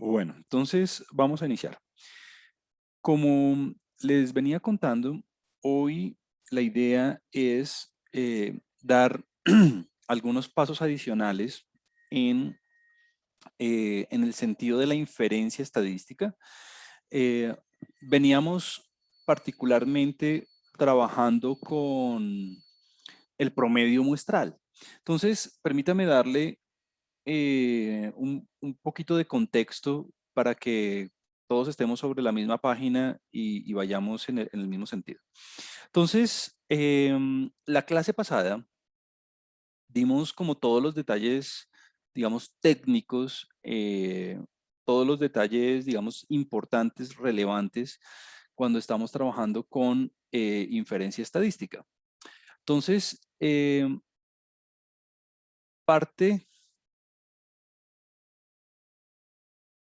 Bueno, entonces vamos a iniciar. Como les venía contando, hoy la idea es dar algunos pasos adicionales en, en el sentido de la inferencia estadística. Eh, Veníamos particularmente trabajando con el promedio muestral. Entonces, permítame darle un poquito de contexto para que todos estemos sobre la misma página y vayamos en el mismo sentido. Entonces, la clase pasada dimos como todos los detalles, digamos, técnicos, todos los detalles, digamos, importantes, relevantes, cuando estamos trabajando con inferencia estadística. Entonces, parte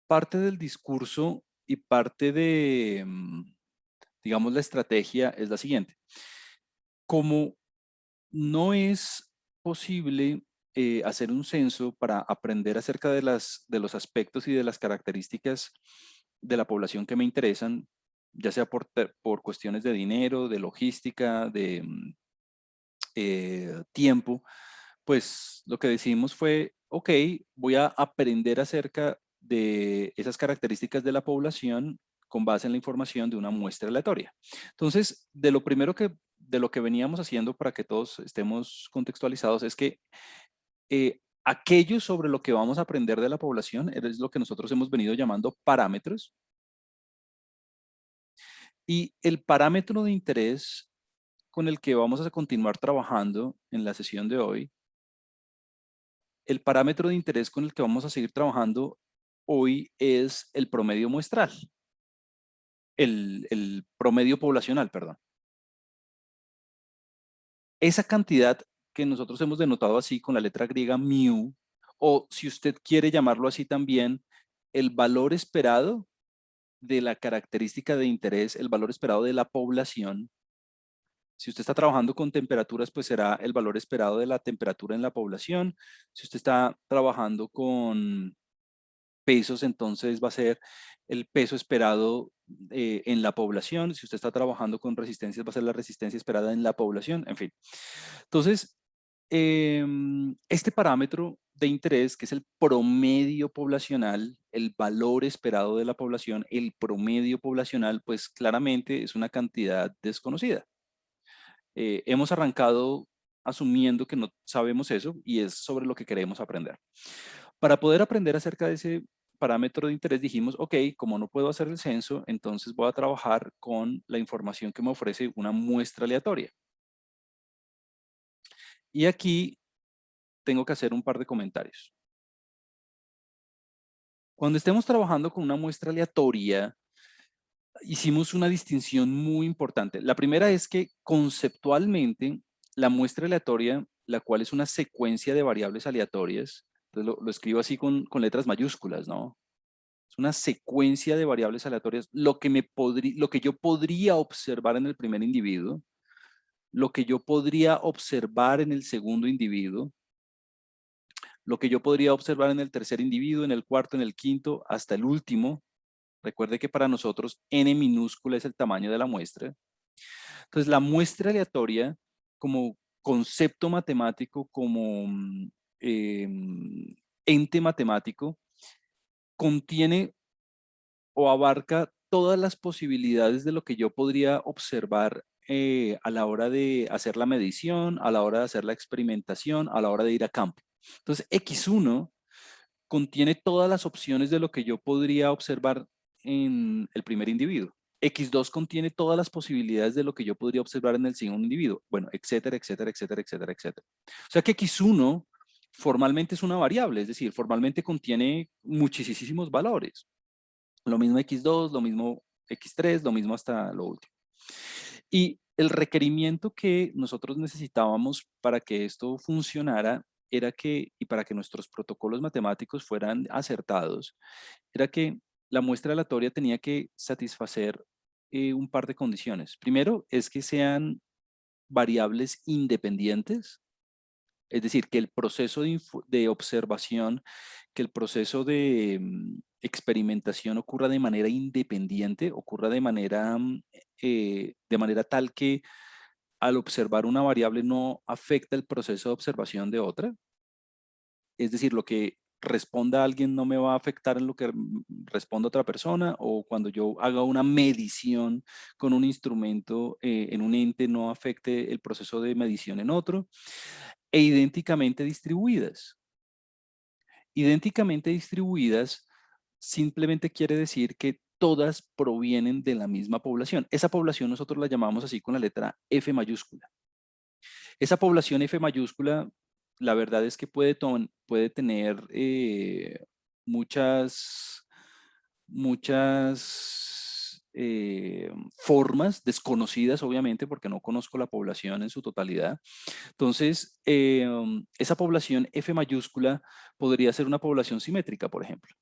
parte del discurso y parte de, digamos, la estrategia es la siguiente. Como no es posible hacer un censo para aprender acerca de, de los aspectos y de las características de la población que me interesan, ya sea por cuestiones de dinero, de logística, de tiempo, pues lo que decidimos fue, ok, voy a aprender acerca de esas características de la población con base en la información de una muestra aleatoria. Entonces, de lo que veníamos haciendo para que todos estemos contextualizados es que aquello sobre lo que vamos a aprender de la población es lo que nosotros hemos venido llamando parámetros, y el parámetro de interés con el que vamos a continuar trabajando en la sesión de hoy, el parámetro de interés con el que vamos a seguir trabajando hoy es el promedio muestral, el promedio poblacional, perdón. Esa cantidad que nosotros hemos denotado así con la letra griega mu, o si usted quiere llamarlo así también, el valor esperado de la característica de interés, el valor esperado de la población. Si usted está trabajando con temperaturas, pues será el valor esperado de la temperatura en la población. Si usted está trabajando con pesos, entonces va a ser el peso esperado en la población. Si usted está trabajando con resistencias, va a ser la resistencia esperada en la población, en fin. Entonces, este parámetro de interés, que es el promedio poblacional, el valor esperado de la población, el promedio poblacional, pues claramente es una cantidad desconocida. Hemos arrancado asumiendo que no sabemos eso y es sobre lo que queremos aprender. Para poder aprender acerca de ese parámetro de interés dijimos, ok, como no puedo hacer el censo, entonces voy a trabajar con la información que me ofrece una muestra aleatoria. Y aquí tengo que hacer un par de comentarios. Cuando estemos trabajando con una muestra aleatoria, hicimos una distinción muy importante. La primera es que conceptualmente la muestra aleatoria, la cual es una secuencia de variables aleatorias, entonces lo escribo así con letras mayúsculas, ¿no? Es una secuencia de variables aleatorias. Lo que yo podría observar en el primer individuo, lo que yo podría observar en el segundo individuo, lo que yo podría observar en el tercer individuo, en el cuarto, en el quinto, hasta el último. Recuerde que para nosotros n minúscula es el tamaño de la muestra. Entonces, la muestra aleatoria como concepto matemático, como eh, ente matemático, contiene o abarca todas las posibilidades de lo que yo podría observar a la hora de hacer la medición, a la hora de hacer la experimentación, a la hora de ir a campo. Entonces, X1 contiene todas las opciones de lo que yo podría observar en el primer individuo. X2 contiene todas las posibilidades de lo que yo podría observar en el segundo individuo. Bueno, etcétera, etcétera, etcétera, etcétera, etcétera. O sea que X1 formalmente es una variable, es decir, formalmente contiene muchísimos valores. Lo mismo X2, lo mismo X3, lo mismo hasta lo último. Y el requerimiento que nosotros necesitábamos para que esto funcionara era que, y para que nuestros protocolos matemáticos fueran acertados, era que la muestra aleatoria tenía que satisfacer un par de condiciones. Primero, es que sean variables independientes, es decir, que el proceso de observación que el proceso de experimentación ocurra de manera independiente, ocurra de manera tal que al observar una variable no afecta el proceso de observación de otra. Es decir, lo que responda a alguien no me va a afectar en lo que responda otra persona, o cuando yo haga una medición con un instrumento en un ente no afecte el proceso de medición en otro, e idénticamente distribuidas. Idénticamente distribuidas simplemente quiere decir que todas provienen de la misma población. Esa población nosotros la llamamos así con la letra F mayúscula. Esa población F mayúscula, la verdad es que puede tener muchas, formas desconocidas, obviamente, porque no conozco la población en su totalidad. Entonces, esa población F mayúscula podría ser una población simétrica, por ejemplo,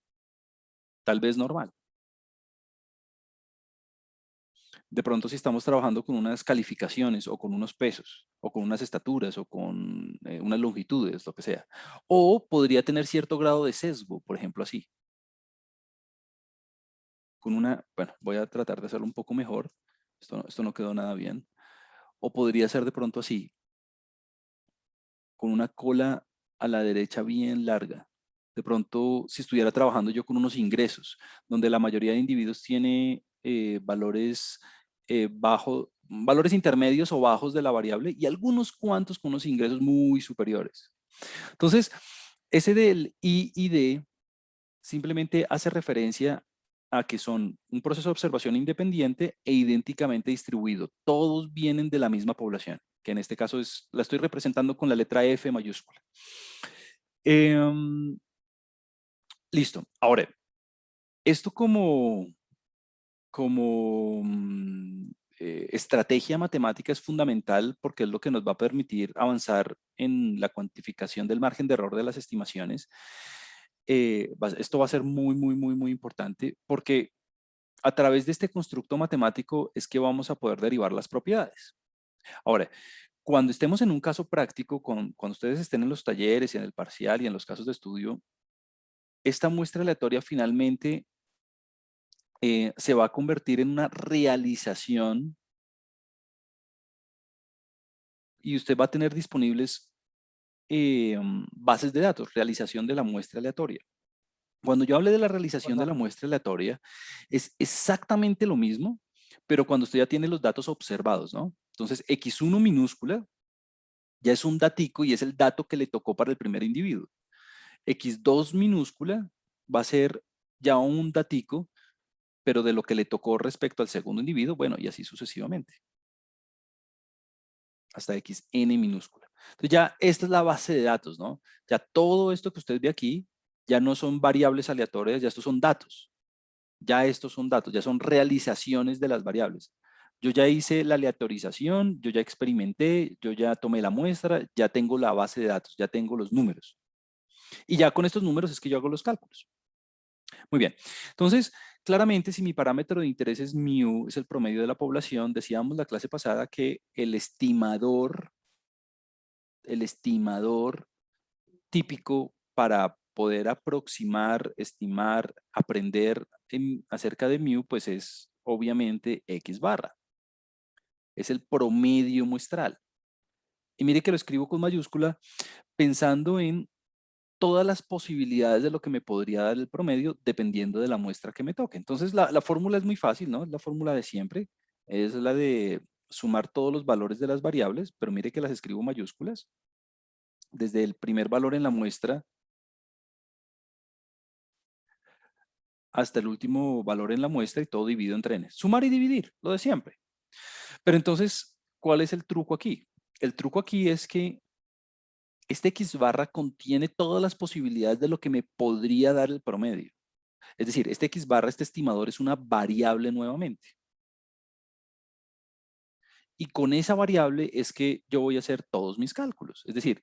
tal vez normal. De pronto, si estamos trabajando con unas calificaciones o con unos pesos o con unas estaturas o con unas longitudes, lo que sea. O podría tener cierto grado de sesgo, por ejemplo, así. Bueno, voy a tratar de hacerlo un poco mejor. Esto no quedó nada bien. O podría ser de pronto así, con una cola a la derecha bien larga. De pronto, si estuviera trabajando yo con unos ingresos, donde la mayoría de individuos tiene valores valores intermedios o bajos de la variable y algunos cuantos con unos ingresos muy superiores. Entonces, ese del I y D simplemente hace referencia a que son un proceso de observación independiente e idénticamente distribuido. Todos vienen de la misma población, que en este caso la estoy representando con la letra F mayúscula. Listo. Ahora, esto como estrategia matemática es fundamental porque es lo que nos va a permitir avanzar en la cuantificación del margen de error de las estimaciones. Esto va a ser muy, muy, muy, muy importante porque a través de este constructo matemático es que vamos a poder derivar las propiedades. Ahora, cuando estemos en un caso práctico, cuando ustedes estén en los talleres y en el parcial y en los casos de estudio, esta muestra aleatoria finalmente se va a convertir en una realización y usted va a tener disponibles bases de datos, realización de la muestra aleatoria. Cuando yo hable de la realización de la muestra aleatoria, es exactamente lo mismo, pero cuando usted ya tiene los datos observados, ¿no? Entonces, X1 minúscula ya es un datico y es el dato que le tocó para el primer individuo. X2 minúscula va a ser ya un datico, pero de lo que le tocó respecto al segundo individuo, bueno, y así sucesivamente. Hasta xn minúscula. Entonces ya esta es la base de datos, ¿no? Ya todo esto que usted ve aquí ya no son variables aleatorias, ya estos son datos. Ya estos son datos, ya son realizaciones de las variables. Yo ya hice la aleatorización, yo ya experimenté, yo ya tomé la muestra, ya tengo la base de datos, ya tengo los números. Y ya con estos números es que yo hago los cálculos. Muy bien. Entonces, claramente, si mi parámetro de interés es mu, es el promedio de la población, decíamos la clase pasada que el estimador típico para poder aproximar, estimar, aprender acerca de mu, pues es obviamente X barra. Es el promedio muestral. Y mire que lo escribo con mayúscula pensando en todas las posibilidades de lo que me podría dar el promedio dependiendo de la muestra que me toque. Entonces la fórmula es muy fácil, ¿no? Es la fórmula de siempre. Es la de sumar todos los valores de las variables, pero mire que las escribo mayúsculas. Desde el primer valor en la muestra hasta el último valor en la muestra y todo dividido entre n. Sumar y dividir, lo de siempre. Pero entonces, ¿cuál es el truco aquí? El truco aquí es que este X barra contiene todas las posibilidades de lo que me podría dar el promedio. Es decir, este X barra, este estimador es una variable nuevamente. Y con esa variable es que yo voy a hacer todos mis cálculos. Es decir,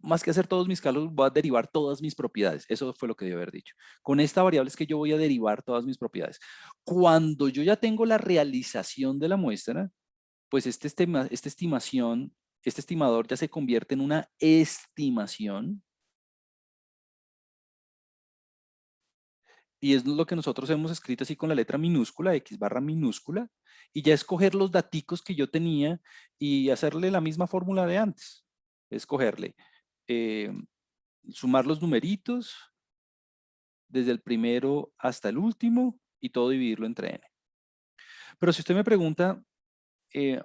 más que hacer todos mis cálculos, voy a derivar todas mis propiedades. Eso fue lo que debo haber dicho. Con esta variable es que yo voy a derivar todas mis propiedades. Cuando yo ya tengo la realización de la muestra, pues este estimador ya se convierte en una estimación Y es lo que nosotros hemos escrito así con la letra minúscula, X barra minúscula, y ya escoger los daticos que yo tenía y hacerle la misma fórmula de antes. Escogerle, eh, sumar los numeritos desde el primero hasta el último y todo dividirlo entre n. Pero si usted me pregunta, eh,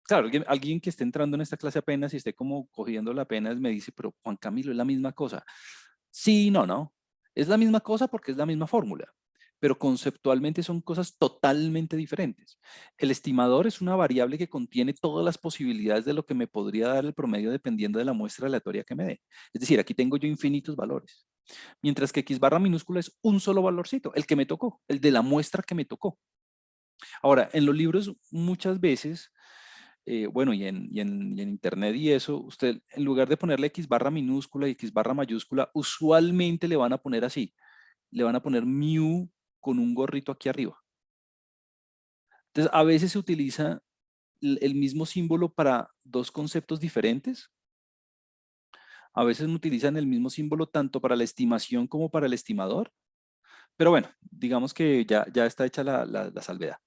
claro, alguien que esté entrando en esta clase apenas y esté como cogiendo la apenas me dice, pero Juan Camilo, es la misma cosa. Sí, no, no. Es la misma cosa porque es la misma fórmula, pero conceptualmente son cosas totalmente diferentes. El estimador es una variable que contiene todas las posibilidades de lo que me podría dar el promedio dependiendo de la muestra aleatoria que me dé. Es decir, aquí tengo yo infinitos valores. Mientras que X barra minúscula es un solo valorcito, el que me tocó, el de la muestra que me tocó. Ahora, en los libros muchas veces, bueno, y en internet y eso, usted en lugar de ponerle X barra minúscula y X barra mayúscula, usualmente le van a poner así, le van a poner mu con un gorrito aquí arriba. Entonces, a veces se utiliza el mismo símbolo para dos conceptos diferentes. A veces utilizan el mismo símbolo tanto para la estimación como para el estimador. Pero bueno, digamos que ya está hecha la salvedad.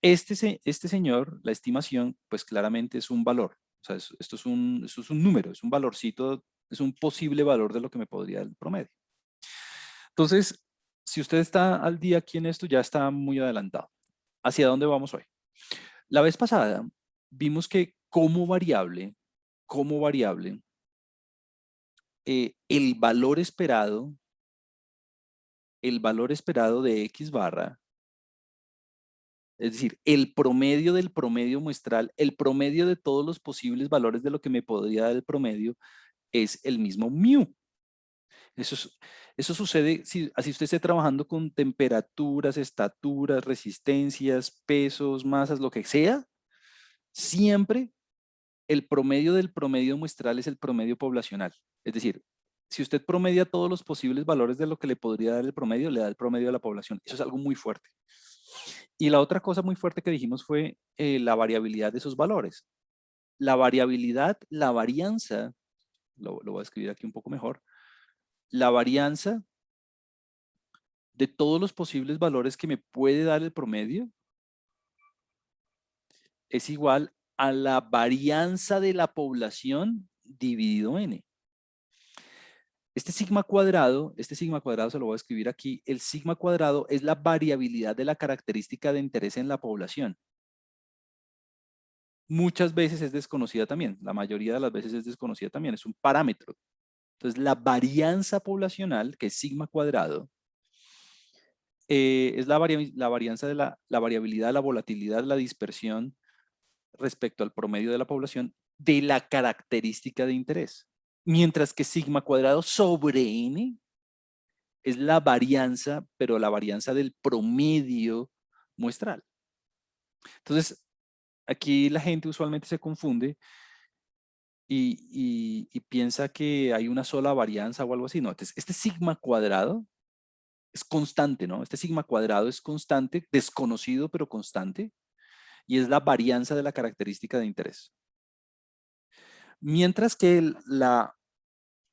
Este señor, la estimación, pues claramente es un valor. O sea, esto es un número, es un valorcito, es un posible valor de lo que me podría dar el promedio. Entonces, si usted está al día aquí en esto, ya está muy adelantado. ¿Hacia dónde vamos hoy? La vez pasada vimos que como variable, el valor esperado de X barra, es decir, el promedio del promedio muestral, el promedio de todos los posibles valores de lo que me podría dar el promedio, es el mismo mu. Eso sucede si así usted esté trabajando con temperaturas, estaturas, resistencias, pesos, masas, lo que sea, siempre el promedio del promedio muestral es el promedio poblacional. Es decir, si usted promedia todos los posibles valores de lo que le podría dar el promedio, le da el promedio de la población. Eso es algo muy fuerte. Y la otra cosa muy fuerte que dijimos fue la variabilidad de esos valores. La variabilidad, la varianza, lo voy a escribir aquí un poco mejor, la varianza de todos los posibles valores que me puede dar el promedio es igual a la varianza de la población dividido n. Este sigma cuadrado se lo voy a escribir aquí, el sigma cuadrado es la variabilidad de la característica de interés en la población. Muchas veces es desconocida también, la mayoría de las veces es desconocida también, es un parámetro. Entonces, la varianza poblacional, que es sigma cuadrado, es la varianza de la variabilidad, la volatilidad, la dispersión respecto al promedio de la población de la característica de interés. Mientras que sigma cuadrado sobre n es la varianza, pero la varianza del promedio muestral. Entonces, aquí la gente usualmente se confunde y piensa que hay una sola varianza o algo así. No, entonces, este sigma cuadrado es constante, ¿no? Este sigma cuadrado es constante, desconocido pero constante, y es la varianza de la característica de interés. Mientras que la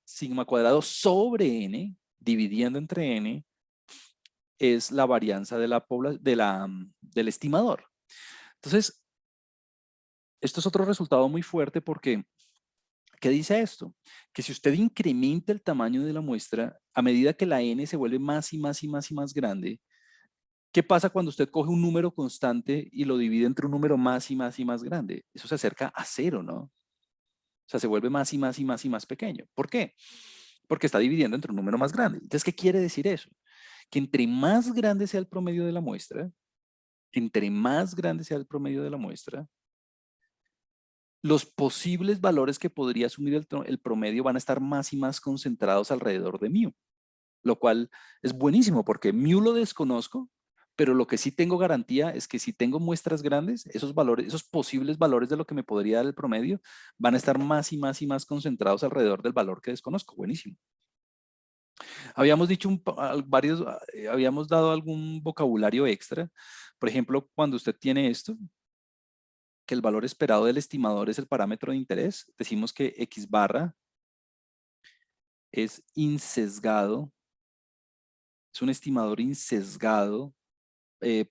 sigma cuadrado sobre n, dividiendo entre n, es la varianza de del estimador. Entonces, esto es otro resultado muy fuerte porque, ¿qué dice esto? Que si usted incrementa el tamaño de la muestra, a medida que la n se vuelve más y más y más y más grande, ¿qué pasa cuando usted coge un número constante y lo divide entre un número más y más y más grande? Eso se acerca a cero, ¿no? O sea, se vuelve más y más y más y más pequeño. ¿Por qué? Porque está dividiendo entre un número más grande. Entonces, ¿qué quiere decir eso? Que entre más grande sea el promedio de la muestra, entre más grande sea el promedio de la muestra, los posibles valores que podría asumir el promedio van a estar más y más concentrados alrededor de mu, lo cual es buenísimo porque mu lo desconozco, pero lo que sí tengo garantía es que si tengo muestras grandes, esos valores, esos posibles valores de lo que me podría dar el promedio van a estar más y más y más concentrados alrededor del valor que desconozco. Buenísimo. Habíamos dicho habíamos dado algún vocabulario extra. Por ejemplo, cuando usted tiene esto, que el valor esperado del estimador es el parámetro de interés, decimos que X barra es insesgado Es un estimador insesgado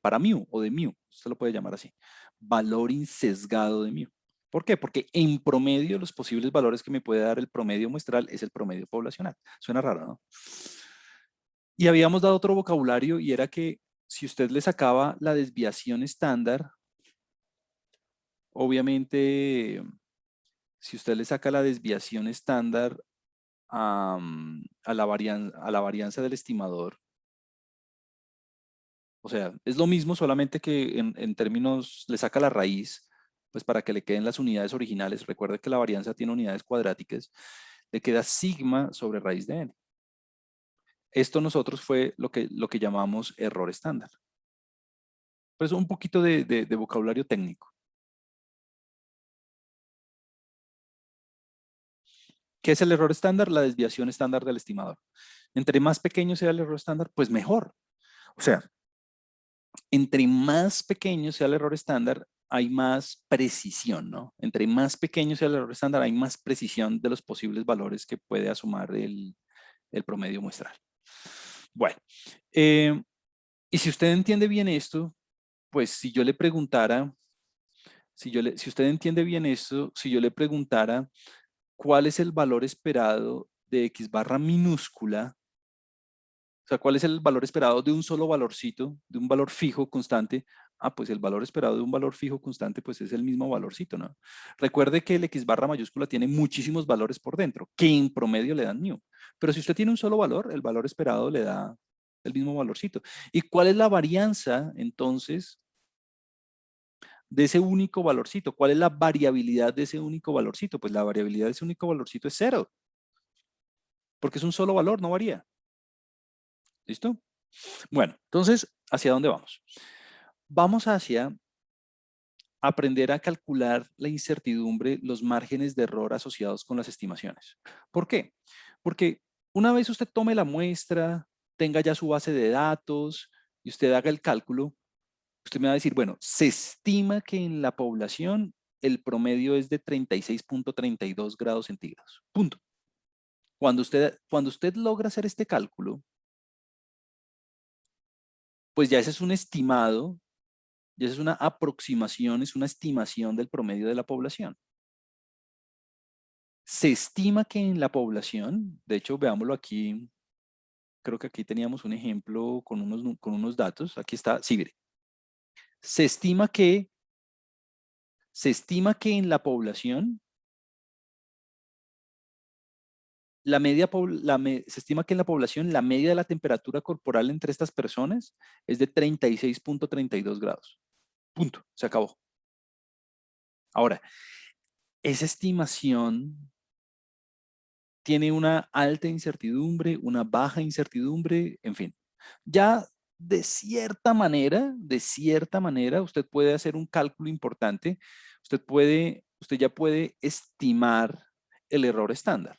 para mu o de mu. Usted lo puede llamar así. Valor insesgado de mu. ¿Por qué? Porque en promedio los posibles valores que me puede dar el promedio muestral es el promedio poblacional. Suena raro, ¿no? Y habíamos dado otro vocabulario y era que si usted le sacaba la desviación estándar, obviamente, si usted le saca la desviación estándar a la varianza del estimador, o sea, es lo mismo, solamente que en términos, le saca la raíz, pues para que le queden las unidades originales. Recuerde que la varianza tiene unidades cuadráticas. Le queda sigma sobre raíz de n. Esto nosotros fue lo que llamamos error estándar. Pues un poquito de vocabulario técnico. ¿Qué es el error estándar? La desviación estándar del estimador. Entre más pequeño sea el error estándar, pues mejor. O sea, entre más pequeño sea el error estándar, hay más precisión, ¿no? Entre más pequeño sea el error estándar, hay más precisión de los posibles valores que puede asumir el promedio muestral. Bueno, y si usted entiende bien esto, pues si yo le preguntara, si usted entiende bien esto, si yo le preguntara cuál es el valor esperado de x barra minúscula, o sea, ¿cuál es el valor esperado de un solo valorcito, de un valor fijo constante? Ah, pues el valor esperado de un valor fijo constante, pues es el mismo valorcito, ¿no? Recuerde que el x barra mayúscula tiene muchísimos valores por dentro, que en promedio le dan mu. Pero si usted tiene un solo valor, el valor esperado le da el mismo valorcito. ¿Y cuál es la varianza, entonces, de ese único valorcito? ¿Cuál es la variabilidad de ese único valorcito? Pues la variabilidad de ese único valorcito es cero, porque es un solo valor, no varía. ¿Listo? Bueno, entonces, ¿hacia dónde vamos? Vamos hacia aprender a calcular la incertidumbre, los márgenes de error asociados con las estimaciones. ¿Por qué? Porque una vez usted tome la muestra, tenga ya su base de datos y usted haga el cálculo, usted me va a decir, bueno, se estima que en la población el promedio es de 36.32 grados centígrados. Punto. Cuando usted logra hacer este cálculo, pues ya ese es un estimado. Y esa es una aproximación, es una estimación del promedio de la población. Se estima que en la población, de hecho, veámoslo aquí, creo que aquí teníamos un ejemplo con unos datos. Aquí está, sí, mire. Se estima que en la población, se estima que en la población la media de la temperatura corporal entre estas personas es de 36.32 grados. Punto, se acabó. Ahora, esa estimación tiene una alta incertidumbre, una baja incertidumbre, en fin. Ya de cierta manera, usted puede hacer un cálculo importante. Usted ya puede estimar el error estándar.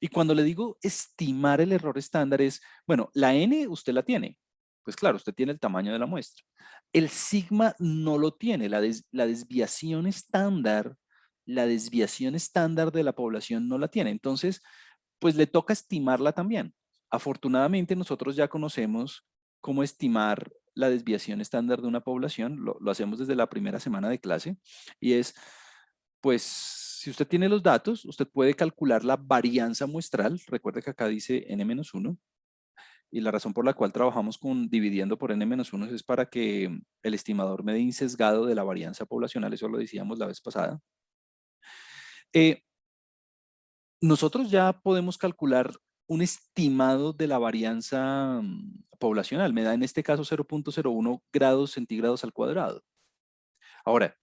Y cuando le digo estimar el error estándar es, bueno, la n usted la tiene. Pues claro, usted tiene el tamaño de la muestra. El sigma no lo tiene. La desviación estándar, de la población no la tiene. Entonces, pues le toca estimarla también. Afortunadamente, nosotros ya conocemos cómo estimar la desviación estándar de una población. Lo hacemos desde la primera semana de clase. Y es, pues, si usted tiene los datos, usted puede calcular la varianza muestral. Recuerde que acá dice n-1. Y la razón por la cual trabajamos con dividiendo por n-1 es para que el estimador me dé insesgado de la varianza poblacional. Eso lo decíamos la vez pasada. Nosotros ya podemos calcular un estimado de la varianza poblacional. Me da en este caso 0.01 grados centígrados al cuadrado. Ahora,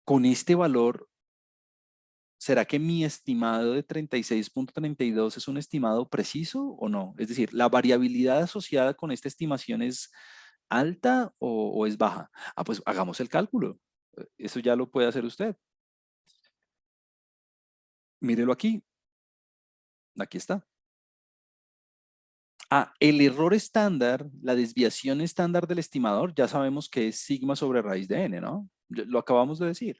con este valor, ¿será que mi estimado de 36.32 es un estimado preciso o no? Es decir, ¿la variabilidad asociada con esta estimación es alta o es baja? Ah, pues hagamos el cálculo. Eso ya lo puede hacer usted. Mírelo aquí. Aquí está. El error estándar, la desviación estándar del estimador, ya sabemos que es sigma sobre raíz de n, ¿no? Lo acabamos de decir.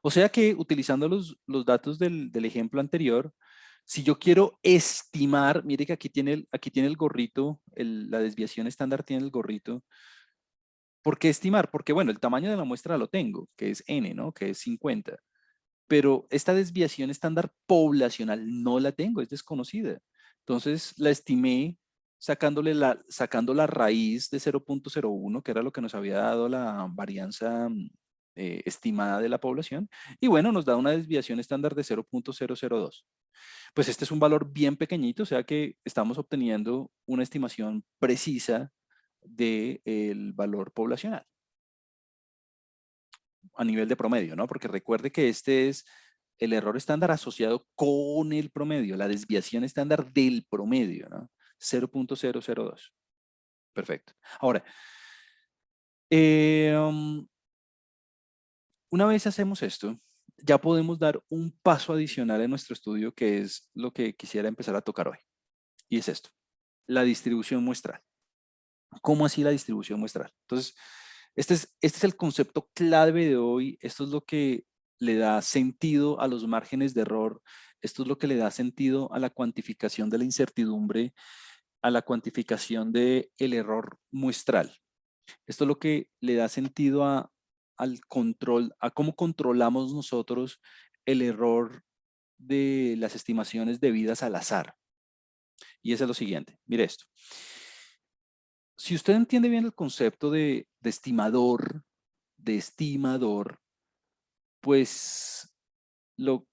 O sea que utilizando los datos del ejemplo anterior, Si yo quiero estimar, mire que aquí tiene el gorrito, la desviación estándar tiene el gorrito. ¿Por qué estimar? Porque, bueno, el tamaño de la muestra lo tengo, que es n, ¿no? Que es 50. Pero esta desviación estándar poblacional no la tengo, es desconocida. Entonces la estimé sacando la raíz de 0.01, que era lo que nos había dado la varianza estimada de la población. Y bueno, nos da una desviación estándar de 0.002. Pues este es un valor bien pequeñito, o sea que estamos obteniendo una estimación precisa del valor poblacional a nivel de promedio, ¿no? Porque recuerde que este es el error estándar asociado con el promedio, la desviación estándar del promedio, ¿no? 0.002. Perfecto. Ahora, una vez hacemos esto, ya podemos dar un paso adicional en nuestro estudio, que es lo que quisiera empezar a tocar hoy. Y es esto, la distribución muestral. ¿Cómo así la distribución muestral? Entonces, este es el concepto clave de hoy. Esto es lo que le da sentido a los márgenes de error. Esto es lo que le da sentido a la cuantificación de la incertidumbre, a la cuantificación del error muestral. Esto es lo que le da sentido al control, a cómo controlamos nosotros el error de las estimaciones debidas al azar. Y eso es lo siguiente. Mire esto. Si usted entiende bien el concepto de estimador, pues lo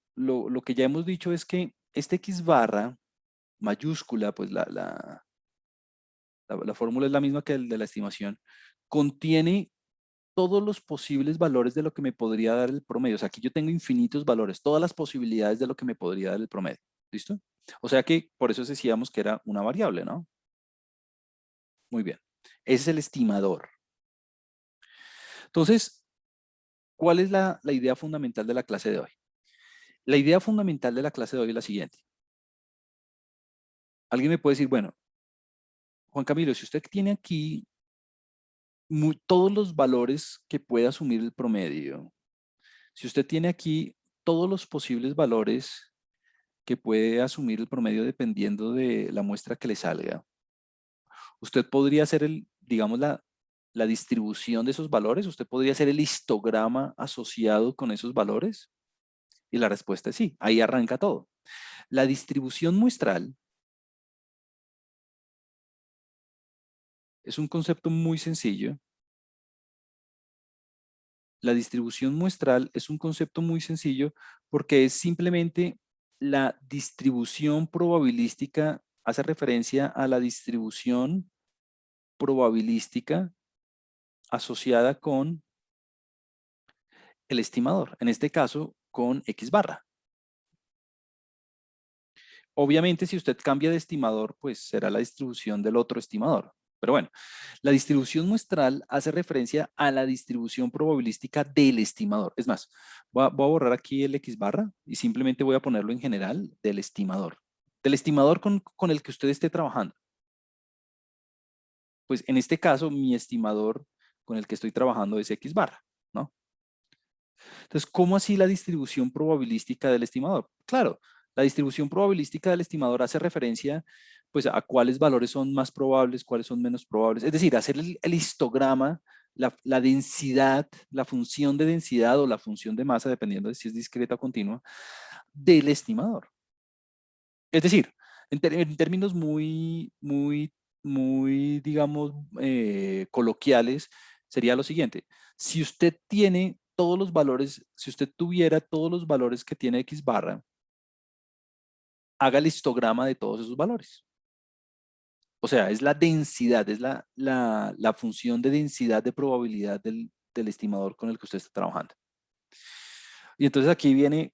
que ya hemos dicho es que este X barra mayúscula, pues la fórmula es la misma que el de la estimación, contiene todos los posibles valores de lo que me podría dar el promedio. O sea, aquí yo tengo infinitos valores, todas las posibilidades de lo que me podría dar el promedio. ¿Listo? O sea que por eso decíamos que era una variable, ¿no? Muy bien. Ese es el estimador. Entonces, ¿cuál es la idea fundamental de la clase de hoy? La idea fundamental de la clase de hoy es la siguiente. Alguien me puede decir, bueno, Juan Camilo, si usted tiene aquí todos los valores que puede asumir el promedio, si usted tiene aquí todos los posibles valores que puede asumir el promedio dependiendo de la muestra que le salga, usted podría hacer digamos, la distribución de esos valores, usted podría hacer el histograma asociado con esos valores. Y la respuesta es sí, ahí arranca todo. La distribución muestral es un concepto muy sencillo. La distribución muestral es un concepto muy sencillo porque es simplemente la distribución probabilística, hace referencia a la distribución probabilística asociada con el estimador, en este caso con X barra. Obviamente, si usted cambia de estimador, pues será la distribución del otro estimador. Pero bueno, la distribución muestral hace referencia a la distribución probabilística del estimador. Es más, voy a borrar aquí el X barra y simplemente voy a ponerlo en general del estimador. Del estimador con el que usted esté trabajando. Pues en este caso, mi estimador con el que estoy trabajando es X barra, ¿no? Entonces, ¿cómo así la distribución probabilística del estimador? Claro, la distribución probabilística del estimador hace referencia pues, a cuáles valores son más probables, cuáles son menos probables. Es decir, hacer el histograma, la densidad, la función de densidad o la función de masa, dependiendo de si es discreta o continua, del estimador. Es decir, en términos muy, digamos, coloquiales, sería lo siguiente. Si usted tiene todos los valores, si usted tuviera todos los valores que tiene X barra, haga el histograma de todos esos valores. O sea, es la densidad, es la función de densidad de probabilidad del estimador con el que usted está trabajando. Y entonces aquí viene,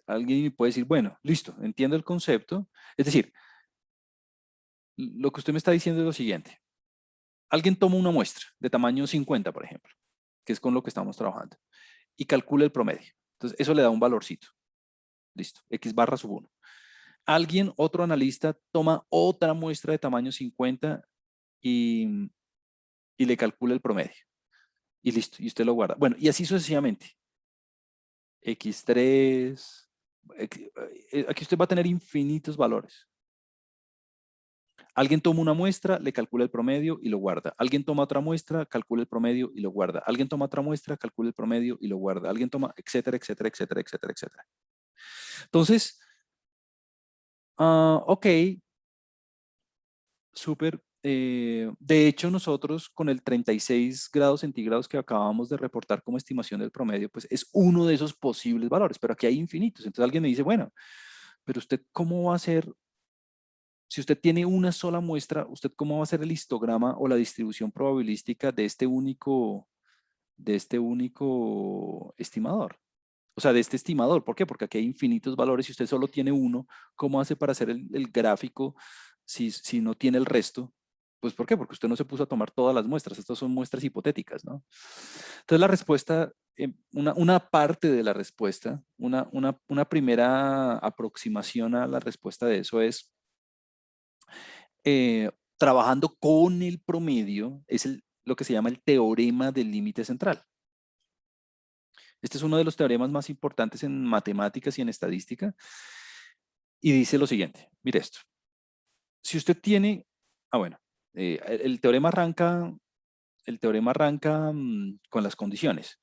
alguien me puede decir, bueno, listo, entiendo el concepto. Es decir, lo que usted me está diciendo es lo siguiente. Alguien toma una muestra de tamaño 50, por ejemplo, que es con lo que estamos trabajando, y calcula el promedio. Entonces, eso le da un valorcito. Listo, X barra sub 1. Alguien, otro analista, toma otra muestra de tamaño 50 y, y le calcula el promedio. Y listo, y usted lo guarda. Bueno, y así sucesivamente. X3, Aquí usted va a tener infinitos valores. Alguien toma una muestra, le calcula el promedio y lo guarda. Alguien toma otra muestra, calcula el promedio y lo guarda. Alguien toma otra muestra, calcula el promedio y lo guarda. Alguien toma, etcétera, etcétera, etcétera, etcétera, etcétera. Entonces, ok, súper. De hecho, nosotros con el 36 grados centígrados que acabamos de reportar como estimación del promedio, pues es uno de esos posibles valores, pero aquí hay infinitos. Entonces alguien me dice, bueno, pero usted cómo va a hacer, si usted tiene una sola muestra, usted cómo va a hacer el histograma o la distribución probabilística de este único estimador. O sea, de este estimador. ¿Por qué? Porque aquí hay infinitos valores y usted solo tiene uno. ¿Cómo hace para hacer el gráfico si no tiene el resto? Pues ¿por qué? Porque usted no se puso a tomar todas las muestras. Estas son muestras hipotéticas, ¿no? Entonces la respuesta, una parte de la respuesta, una primera aproximación a la respuesta de eso es trabajando con el promedio, es lo que se llama el teorema del límite central. Este es uno de los teoremas más importantes en matemáticas y en estadística. Y dice lo siguiente, mire esto. Si usted tiene, bueno, el teorema arranca con las condiciones.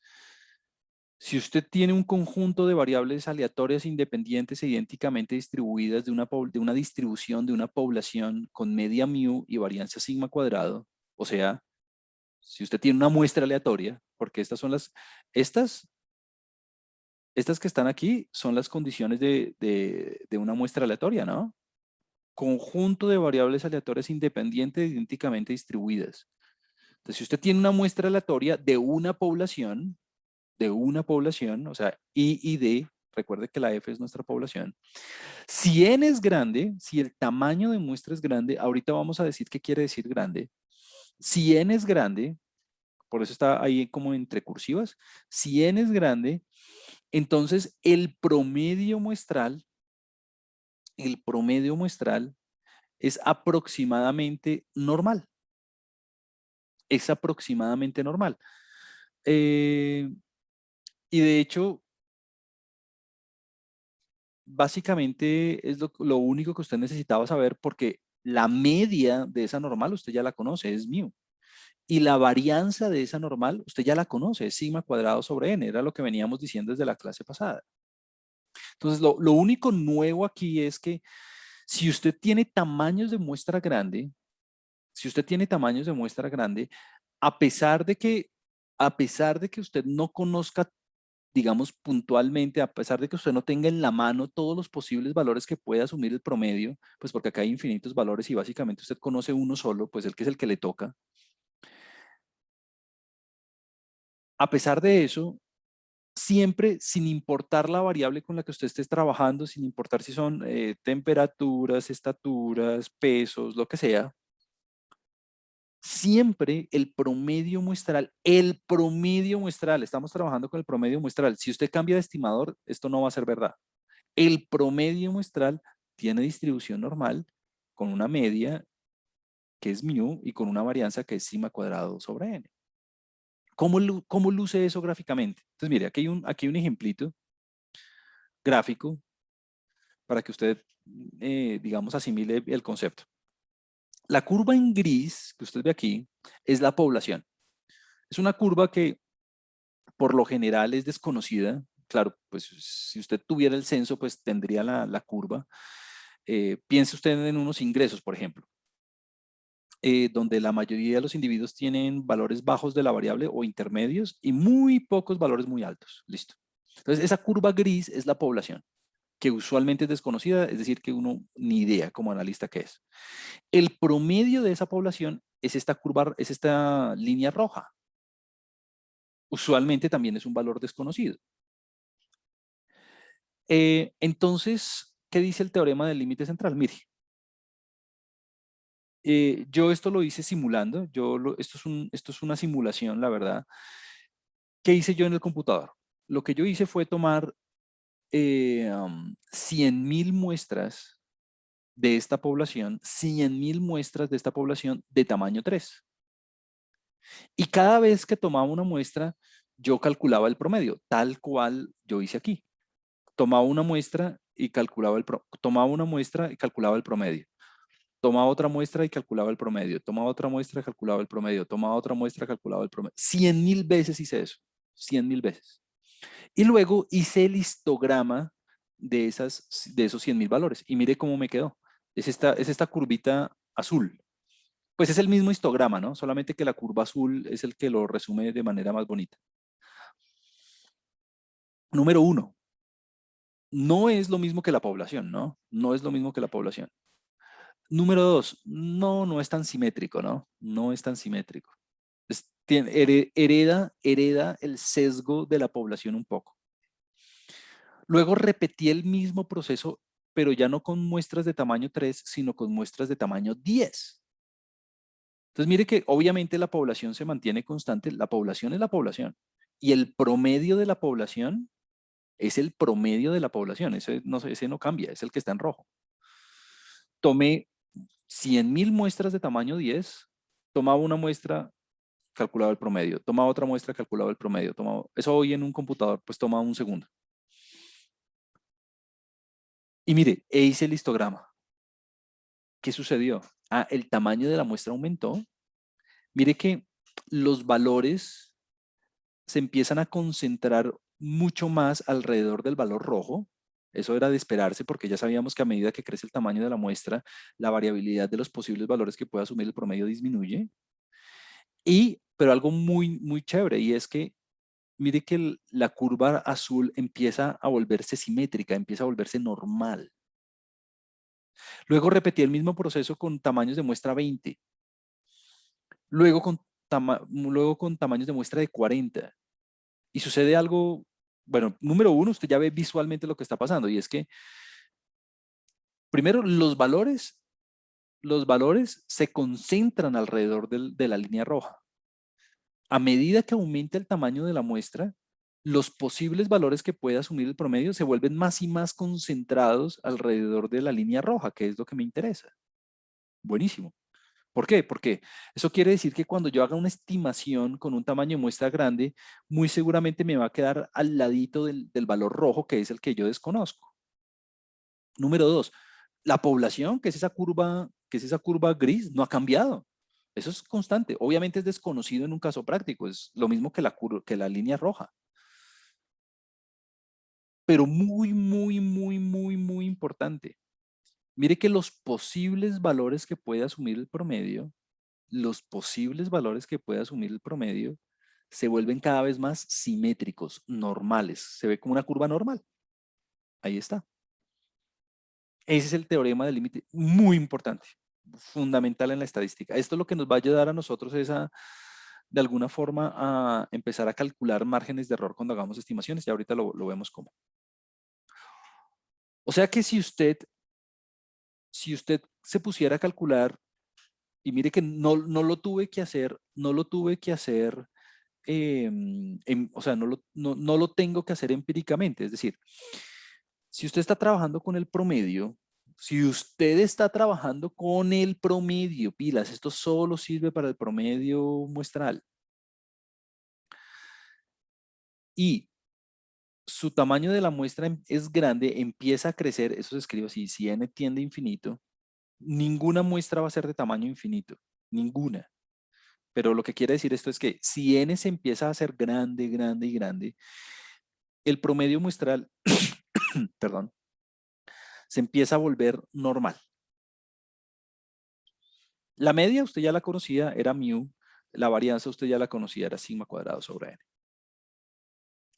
Si usted tiene un conjunto de variables aleatorias independientes e idénticamente distribuidas de una distribución de una población con media mu y varianza sigma cuadrado, o sea, si usted tiene una muestra aleatoria, porque estas que están aquí son las condiciones de una muestra aleatoria, ¿no? Conjunto de variables aleatorias independientes idénticamente distribuidas. Entonces, si usted tiene una muestra aleatoria de una población, o sea, I y D, recuerde que la F es nuestra población. Si N es grande, si el tamaño de muestra es grande, ahorita vamos a decir qué quiere decir grande. Si N es grande, por eso está ahí como entre cursivas, si N es grande, entonces el promedio muestral es aproximadamente normal. Es aproximadamente normal. Y de hecho, básicamente es lo único que usted necesitaba saber porque la media de esa normal usted ya la conoce, es mu. Y la varianza de esa normal usted ya la conoce, es sigma cuadrado sobre n, era lo que veníamos diciendo desde la clase pasada. Entonces, lo único nuevo aquí es que si usted tiene tamaños de muestra grande, a pesar de que usted no conozca, digamos, puntualmente, a pesar de que usted no tenga en la mano todos los posibles valores que puede asumir el promedio, pues porque acá hay infinitos valores y básicamente usted conoce uno solo, pues el que es el que le toca. A pesar de eso, siempre, sin importar la variable con la que usted esté trabajando, sin importar si son temperaturas, estaturas, pesos, lo que sea, siempre el promedio muestral, estamos trabajando con el promedio muestral. Si usted cambia de estimador, esto no va a ser verdad. El promedio muestral tiene distribución normal con una media que es mu y con una varianza que es sigma cuadrado sobre n. ¿Cómo luce eso gráficamente? Entonces, mire, aquí hay un ejemplito gráfico para que usted, digamos, asimile el concepto. La curva en gris que usted ve aquí es la población. Es una curva que por lo general es desconocida. Claro, pues si usted tuviera el censo, pues tendría la curva. Piense usted en unos ingresos, por ejemplo, donde la mayoría de los individuos tienen valores bajos de la variable o intermedios y muy pocos valores muy altos. Listo. Entonces, esa curva gris es la población, que usualmente es desconocida, es decir, que uno ni idea como analista qué es. El promedio de esa población es esta curva, es esta línea roja. Usualmente también es un valor desconocido. Entonces, ¿qué dice el teorema del límite central? Mire, yo esto lo hice simulando, esto es una simulación, la verdad. ¿Qué hice yo en el computador? Lo que yo hice fue tomar 100.000 muestras de esta población, 100.000 muestras de esta población de tamaño 3. Y cada vez que tomaba una muestra, yo calculaba el promedio, tal cual yo hice aquí. tomaba una muestra y calculaba tomaba una muestra y calculaba el promedio. Tomaba otra muestra y calculaba el promedio. Tomaba otra muestra y calculaba el promedio. Tomaba otra muestra y calculaba el promedio. 100.000 veces hice eso. 100.000 veces. Y luego hice el histograma de esos 100.000 valores. Y mire cómo me quedó. Es esta curvita azul. Pues es el mismo histograma, ¿no? Solamente que la curva azul es el que lo resume de manera más bonita. Número 1. No es lo mismo que la población, ¿no? No es lo mismo que la población. Número 2. No es tan simétrico, ¿no? No es tan simétrico. Hereda el sesgo de la población un poco. Luego repetí el mismo proceso, pero ya no con muestras de tamaño 3, sino con muestras de tamaño 10. Entonces mire que obviamente la población se mantiene constante, la población es la población. Y el promedio de la población es el promedio de la población, ese no cambia, es el que está en rojo. Tomé 100.000 muestras de tamaño 10, tomaba una muestra, calculaba el promedio, tomaba otra muestra, calculaba el promedio, eso hoy en un computador pues toma un segundo. Y mire, hice el histograma. ¿Qué sucedió? El tamaño de la muestra aumentó. Mire que los valores se empiezan a concentrar mucho más alrededor del valor rojo. Eso era de esperarse porque ya sabíamos que a medida que crece el tamaño de la muestra, la variabilidad de los posibles valores que puede asumir el promedio disminuye. Pero algo muy, muy chévere, y es que mire que la curva azul empieza a volverse simétrica, empieza a volverse normal. Luego repetí el mismo proceso con tamaños de muestra 20. Luego con tamaños de muestra de 40. Y sucede algo, bueno, número 1, usted ya ve visualmente lo que está pasando, y es que primero los valores se concentran alrededor de la línea roja. A medida que aumenta el tamaño de la muestra, los posibles valores que puede asumir el promedio se vuelven más y más concentrados alrededor de la línea roja, que es lo que me interesa. Buenísimo. ¿Por qué? Porque eso quiere decir que cuando yo haga una estimación con un tamaño de muestra grande, muy seguramente me va a quedar al ladito del valor rojo, que es el que yo desconozco. Número 2, la población, que es esa curva gris, no ha cambiado. Eso es constante. Obviamente es desconocido en un caso práctico, es lo mismo que la línea roja. Pero muy, muy, muy, muy, muy importante. Mire que los posibles valores que puede asumir el promedio, se vuelven cada vez más simétricos, normales. Se ve como una curva normal. Ahí está. Ese es el teorema del límite, muy importante, fundamental en la estadística. Esto es lo que nos va a ayudar a nosotros de alguna forma, a empezar a calcular márgenes de error cuando hagamos estimaciones, y ahorita lo vemos cómo. O sea que si usted se pusiera a calcular, y mire que no lo tuve que hacer, o sea, no lo tengo que hacer empíricamente. Es decir, si usted está trabajando con el promedio, pilas, esto solo sirve para el promedio muestral, y su tamaño de la muestra es grande, empieza a crecer, eso se escribe así, si n tiende a infinito, ninguna muestra va a ser de tamaño infinito, ninguna. Pero lo que quiere decir esto es que si n se empieza a hacer grande, grande y grande, el promedio muestral, perdón, se empieza a volver normal. La media usted ya la conocía, era mu. La varianza usted ya la conocía, era sigma cuadrado sobre n.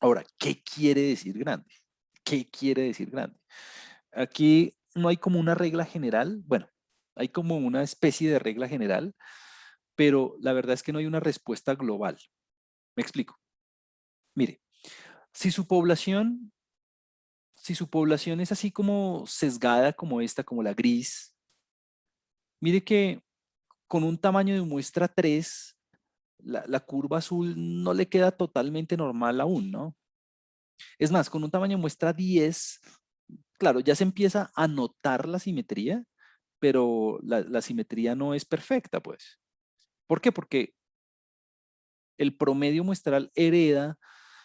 Ahora, ¿qué quiere decir grande? ¿Qué quiere decir grande? Aquí no hay como una regla general. Bueno, hay como una especie de regla general, pero la verdad es que no hay una respuesta global. Me explico. Mire, si su población es así como sesgada como esta, como la gris, mire que con un tamaño de muestra 3, la curva azul no le queda totalmente normal aún, ¿no? Es más, con un tamaño de muestra 10, claro, ya se empieza a notar la simetría, pero la simetría no es perfecta, pues. ¿Por qué? Porque el promedio muestral hereda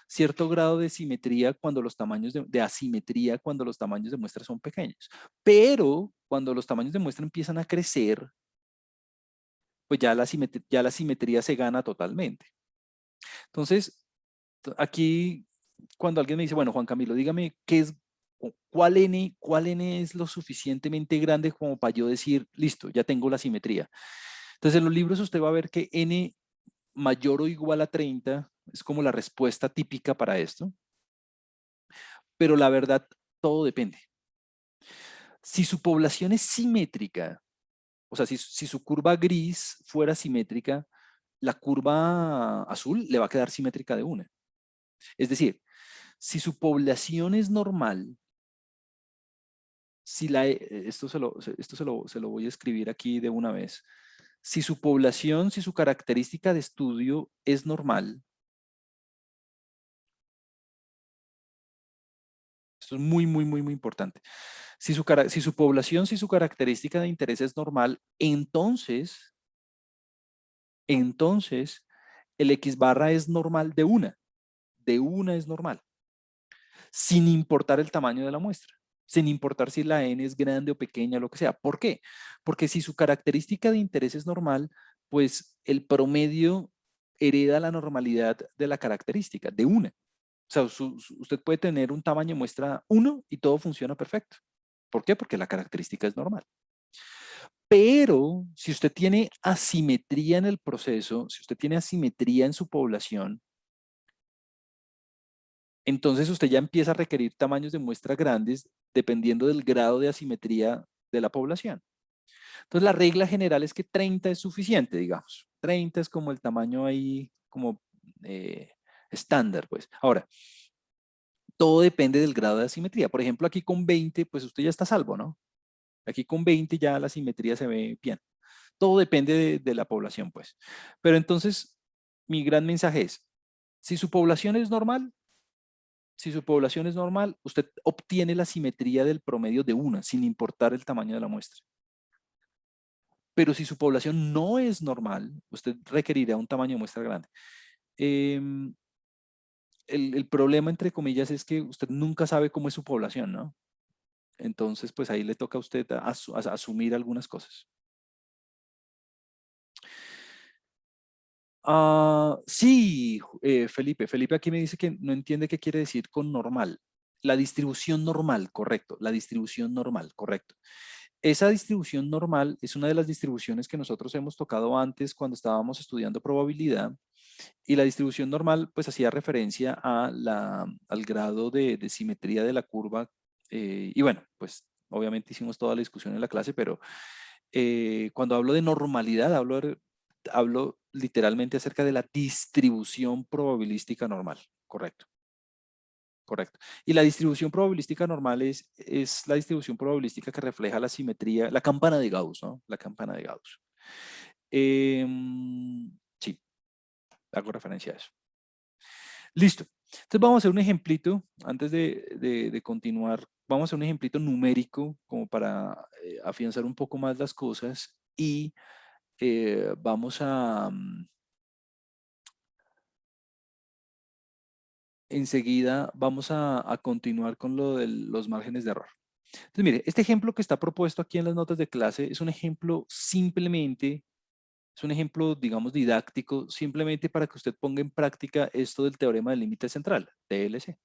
cierto grado de simetría cuando los tamaños de asimetría cuando los tamaños de muestra son pequeños. Pero cuando los tamaños de muestra empiezan a crecer, pues ya la simetría se gana totalmente. Entonces, aquí, cuando alguien me dice, bueno, Juan Camilo, dígame qué es, cuál n es lo suficientemente grande como para yo decir, listo, ya tengo la simetría. Entonces, en los libros usted va a ver que n mayor o igual a 30 es como la respuesta típica para esto, pero la verdad, todo depende. Si su población es simétrica, o sea, si su curva gris fuera simétrica, la curva azul le va a quedar simétrica de una. Es decir, si su población es normal, si la, esto se lo voy a escribir aquí de una vez. Si su población, si su característica de estudio es normal, esto es muy, muy, muy, muy importante. Si su población, si su característica de interés es normal, entonces el X barra es normal de una es normal, sin importar el tamaño de la muestra, sin importar si la n es grande o pequeña, lo que sea. ¿Por qué? Porque si su característica de interés es normal, pues el promedio hereda la normalidad de la característica, de una. O sea, usted puede tener un tamaño de muestra 1 y todo funciona perfecto. ¿Por qué? Porque la característica es normal. Pero si usted tiene asimetría en el proceso, si usted tiene asimetría en su población, entonces usted ya empieza a requerir tamaños de muestra grandes dependiendo del grado de asimetría de la población. Entonces la regla general es que 30 es suficiente, digamos. 30 es como el tamaño ahí como estándar, pues. Ahora, todo depende del grado de asimetría. Por ejemplo, aquí con 20, pues usted ya está a salvo, ¿no? Aquí con 20 ya la simetría se ve bien. Todo depende de la población, pues. Pero entonces, mi gran mensaje es, si su población es normal, si su población es normal, usted obtiene la simetría del promedio de una, sin importar el tamaño de la muestra. Pero si su población no es normal, usted requerirá un tamaño de muestra grande. El problema, entre comillas, es que usted nunca sabe cómo es su población, ¿no? Entonces, pues ahí le toca a usted asumir algunas cosas. Sí, Felipe. Felipe aquí me dice que no entiende qué quiere decir con normal. La distribución normal, correcto. La distribución normal, correcto. Esa distribución normal es una de las distribuciones que nosotros hemos tocado antes cuando estábamos estudiando probabilidad. Y la distribución normal, pues hacía referencia al grado de simetría de la curva. Y bueno, pues obviamente hicimos toda la discusión en la clase, pero cuando hablo de normalidad, hablo literalmente acerca de la distribución probabilística normal. Correcto, correcto. Y la distribución probabilística normal es la distribución probabilística que refleja la simetría, la campana de Gauss, ¿no? La campana de Gauss. Sí, hago referencia a eso. Listo. Entonces vamos a hacer un ejemplito, antes de continuar, vamos a hacer un ejemplito numérico como para afianzar un poco más las cosas y vamos a enseguida vamos a continuar con lo de los márgenes de error. Entonces, mire, este ejemplo que está propuesto aquí en las notas de clase es un ejemplo simplemente, es un ejemplo, digamos, didáctico, simplemente para que usted ponga en práctica esto del teorema del límite central, TLC.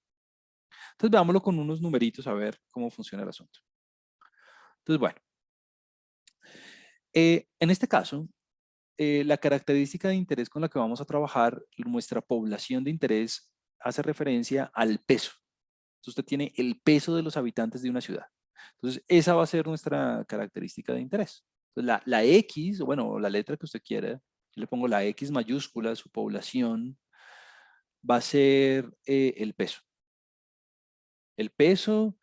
Entonces, veámoslo con unos numeritos a ver cómo funciona el asunto. Entonces, bueno, en este caso, la característica de interés con la que vamos a trabajar, nuestra población de interés, hace referencia al peso. Entonces, usted tiene el peso de los habitantes de una ciudad. Entonces, esa va a ser nuestra característica de interés. Entonces, la X, o bueno, la letra que usted quiera, yo le pongo la X mayúscula, su población, va a ser el peso. El peso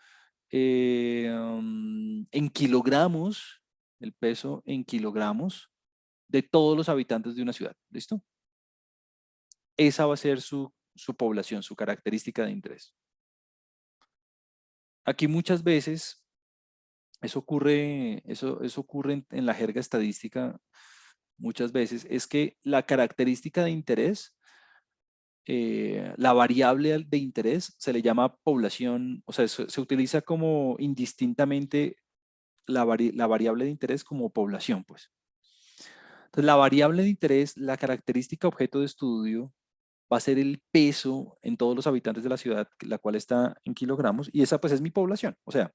en kilogramos, el peso en kilogramos de todos los habitantes de una ciudad. ¿Listo? Esa va a ser su población, su característica de interés. Aquí muchas veces, eso ocurre en la jerga estadística muchas veces, es que la característica de interés la variable de interés se le llama población, o sea, se utiliza como indistintamente la variable de interés como población, pues. Entonces, la variable de interés, la característica objeto de estudio, va a ser el peso en todos los habitantes de la ciudad, la cual está en kilogramos, y esa pues es mi población. O sea,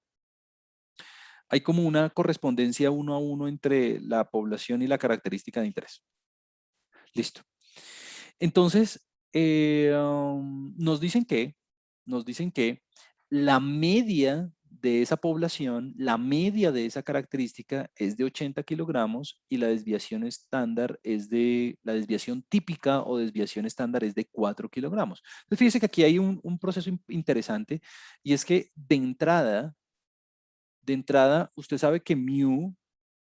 hay como una correspondencia uno a uno entre la población y la característica de interés. Listo. Entonces, nos dicen que la media de esa población, la media de esa característica es de 80 kilogramos y la desviación estándar es la desviación típica o desviación estándar es de 4 kilogramos. Entonces, fíjese que aquí hay un proceso interesante y es que de entrada, usted sabe que mu,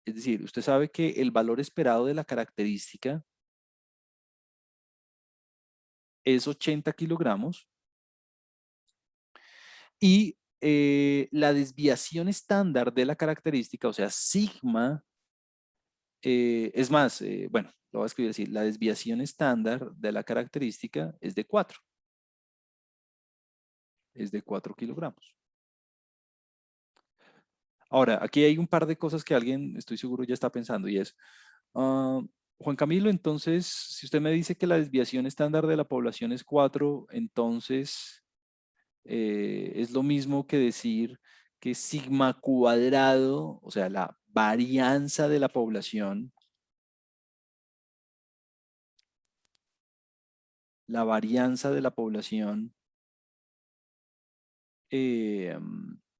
es decir, usted sabe que el valor esperado de la característica es 80 kilogramos y la desviación estándar de la característica, o sea, sigma, es más, bueno, lo voy a escribir así, la desviación estándar de la característica es de 4 kilogramos. Ahora, aquí hay un par de cosas que alguien, estoy seguro, ya está pensando y es, ah, Juan Camilo, entonces, si usted me dice que la desviación estándar de la población es 4, entonces es lo mismo que decir que sigma cuadrado, o sea, la varianza de la población, la varianza de la población eh,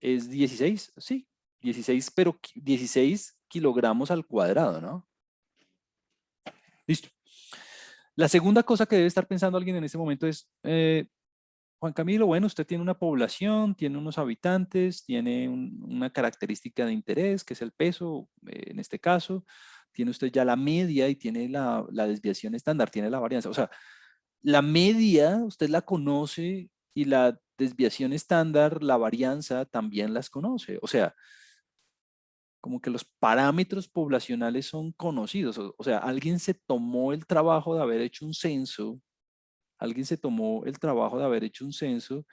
es 16, sí, 16, pero 16 kilogramos al cuadrado, ¿no? Listo. La segunda cosa que debe estar pensando alguien en este momento es, Juan Camilo, bueno, usted tiene una población, tiene unos habitantes, tiene una característica de interés, que es el peso, en este caso, tiene usted ya la media y tiene la desviación estándar, tiene la varianza. O sea, la media usted la conoce y la desviación estándar, la varianza también las conoce. O sea, como que los parámetros poblacionales son conocidos. O sea, alguien se tomó el trabajo de haber hecho un censo, alguien se tomó el trabajo de haber hecho un censo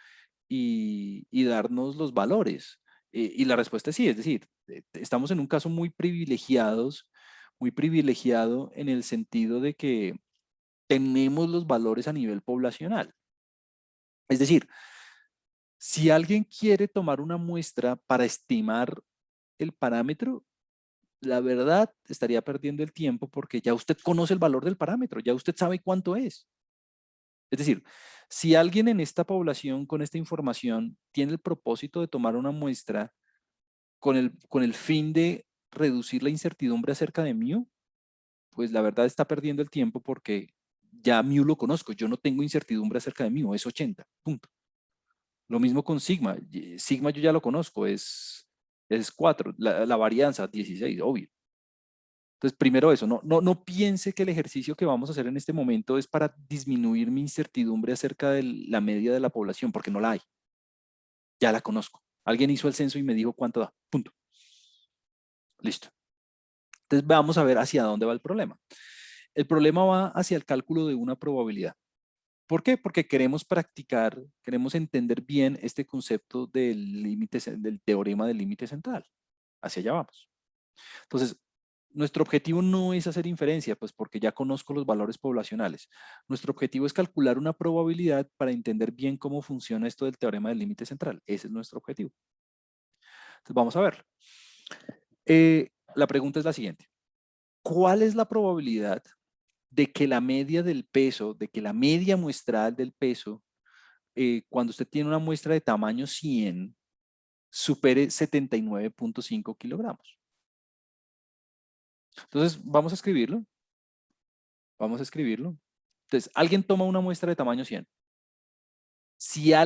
y darnos los valores. Y la respuesta es sí, es decir, estamos en un caso muy privilegiado en el sentido de que tenemos los valores a nivel poblacional. Es decir, si alguien quiere tomar una muestra para estimar el parámetro, la verdad estaría perdiendo el tiempo porque ya usted conoce el valor del parámetro, ya usted sabe cuánto es. Es decir, si alguien en esta población con esta información tiene el propósito de tomar una muestra con el fin de reducir la incertidumbre acerca de mu, pues la verdad está perdiendo el tiempo porque ya mu lo conozco, yo no tengo incertidumbre acerca de mu, es 80, punto. Lo mismo con sigma, sigma yo ya lo conozco, es 4, la varianza 16, obvio. Entonces, primero eso, no piense que el ejercicio que vamos a hacer en este momento es para disminuir mi incertidumbre acerca de la media de la población, porque no la hay. Ya la conozco. Alguien hizo el censo y me dijo cuánto da. Punto. Listo. Entonces, vamos a ver hacia dónde va el problema. El problema va hacia el cálculo de una probabilidad. ¿Por qué? Porque queremos practicar, queremos entender bien este concepto del límite, del teorema del límite central. Hacia allá vamos. Entonces, nuestro objetivo no es hacer inferencia, pues porque ya conozco los valores poblacionales. Nuestro objetivo es calcular una probabilidad para entender bien cómo funciona esto del teorema del límite central. Ese es nuestro objetivo. Entonces, vamos a ver. La pregunta es la siguiente. ¿Cuál es la probabilidad de que la media del peso, de que la media muestral del peso, cuando usted tiene una muestra de tamaño 100, supere 79.5 kilogramos? Entonces, vamos a escribirlo. Vamos a escribirlo. Entonces, alguien toma una muestra de tamaño 100.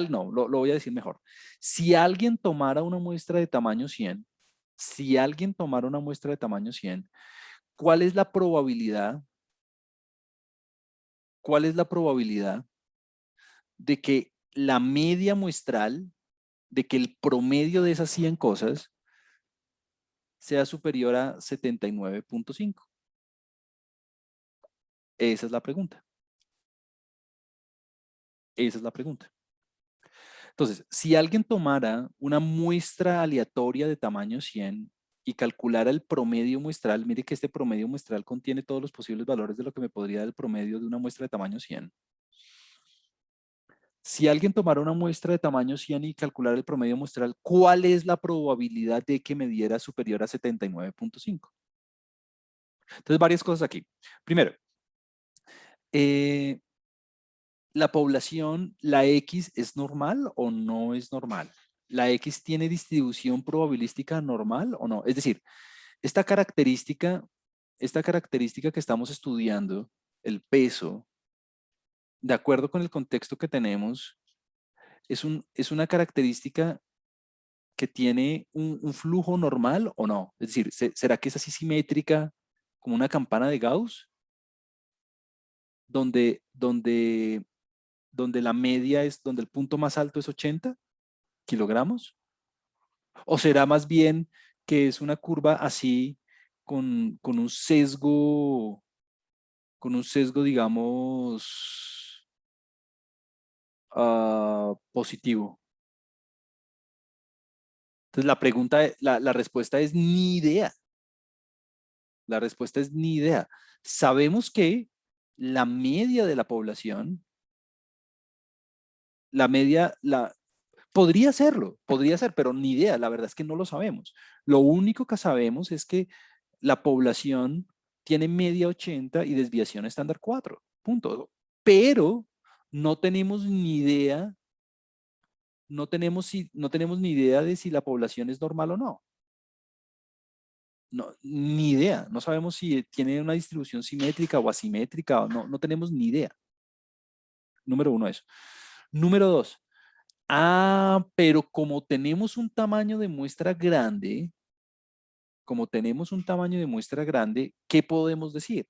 No, lo voy a decir mejor. Si alguien tomara una muestra de tamaño 100, si alguien tomara una muestra de tamaño 100, ¿cuál es la probabilidad? ¿Cuál es la probabilidad de que la media muestral, de que el promedio de esas 100 cosas sea superior a 79.5? Esa es la pregunta. Esa es la pregunta. Entonces, si alguien tomara una muestra aleatoria de tamaño 100 y calculara el promedio muestral, mire que este promedio muestral contiene todos los posibles valores de lo que me podría dar el promedio de una muestra de tamaño 100. Si alguien tomara una muestra de tamaño 100 y calculara el promedio muestral, ¿cuál es la probabilidad de que me diera superior a 79.5? Entonces, varias cosas aquí. Primero, eh, ¿la población, la X, es normal o no es normal? ¿La X tiene distribución probabilística normal o no? Es decir, esta característica que estamos estudiando, el peso, de acuerdo con el contexto que tenemos, es una característica que tiene un flujo normal o no. Es decir, ¿será que es así simétrica como una campana de Gauss? Donde la media es, donde el punto más alto es 80 kilogramos. ¿O será más bien que es una curva así con un sesgo, digamos, positivo? Entonces la pregunta, la respuesta es ni idea. La respuesta es ni idea. Sabemos que la media de la población, la media, podría ser, pero ni idea. La verdad es que no lo sabemos. Lo único que sabemos es que la población tiene media 80 y desviación estándar 4. Punto. Pero no tenemos ni idea, no tenemos ni idea de si la población es normal o no. No, ni idea. No sabemos si tiene una distribución simétrica o asimétrica o no. No tenemos ni idea. Número uno, eso. Número dos. Pero como tenemos un tamaño de muestra grande, ¿qué podemos decir?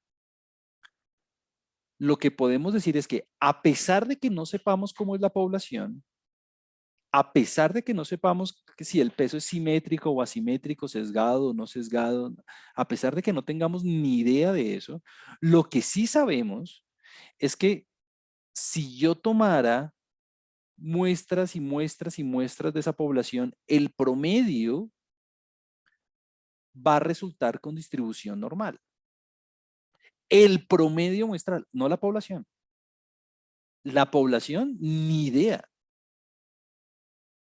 Lo que podemos decir es que a pesar de que no sepamos cómo es la población, a pesar de que no sepamos que si el peso es simétrico o asimétrico, sesgado o no sesgado, a pesar de que no tengamos ni idea de eso, lo que sí sabemos es que si yo tomara muestras y muestras y muestras de esa población, el promedio va a resultar con distribución normal. El promedio muestral, no la población. La población, ni idea.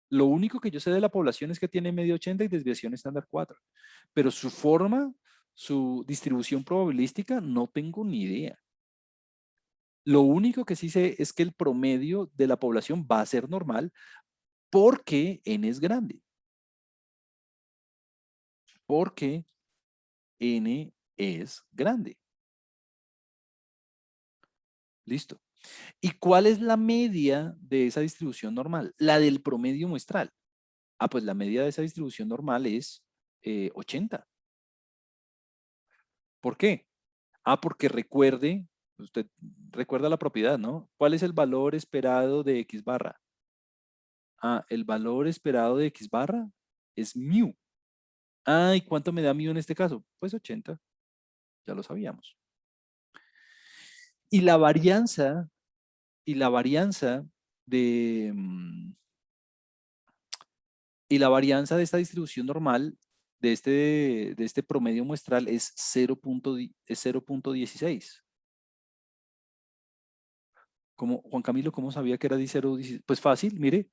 Lo único que yo sé de la población es que tiene media 80 y desviación estándar 4. Pero su forma, su distribución probabilística, no tengo ni idea. Lo único que sí sé es que el promedio de la población va a ser normal porque n es grande. Porque n es grande. Listo. ¿Y cuál es la media de esa distribución normal? La del promedio muestral. Pues la media de esa distribución normal es 80. ¿Por qué? Porque usted recuerda la propiedad, ¿no? ¿Cuál es el valor esperado de X barra? El valor esperado de X barra es mu. ¿Y cuánto me da mu en este caso? Pues 80, ya lo sabíamos. Y la varianza, de, mm, y la varianza de esta distribución normal, de este promedio muestral, es 0.16. Juan Camilo, ¿cómo sabía que era de 0.16? Pues fácil, mire,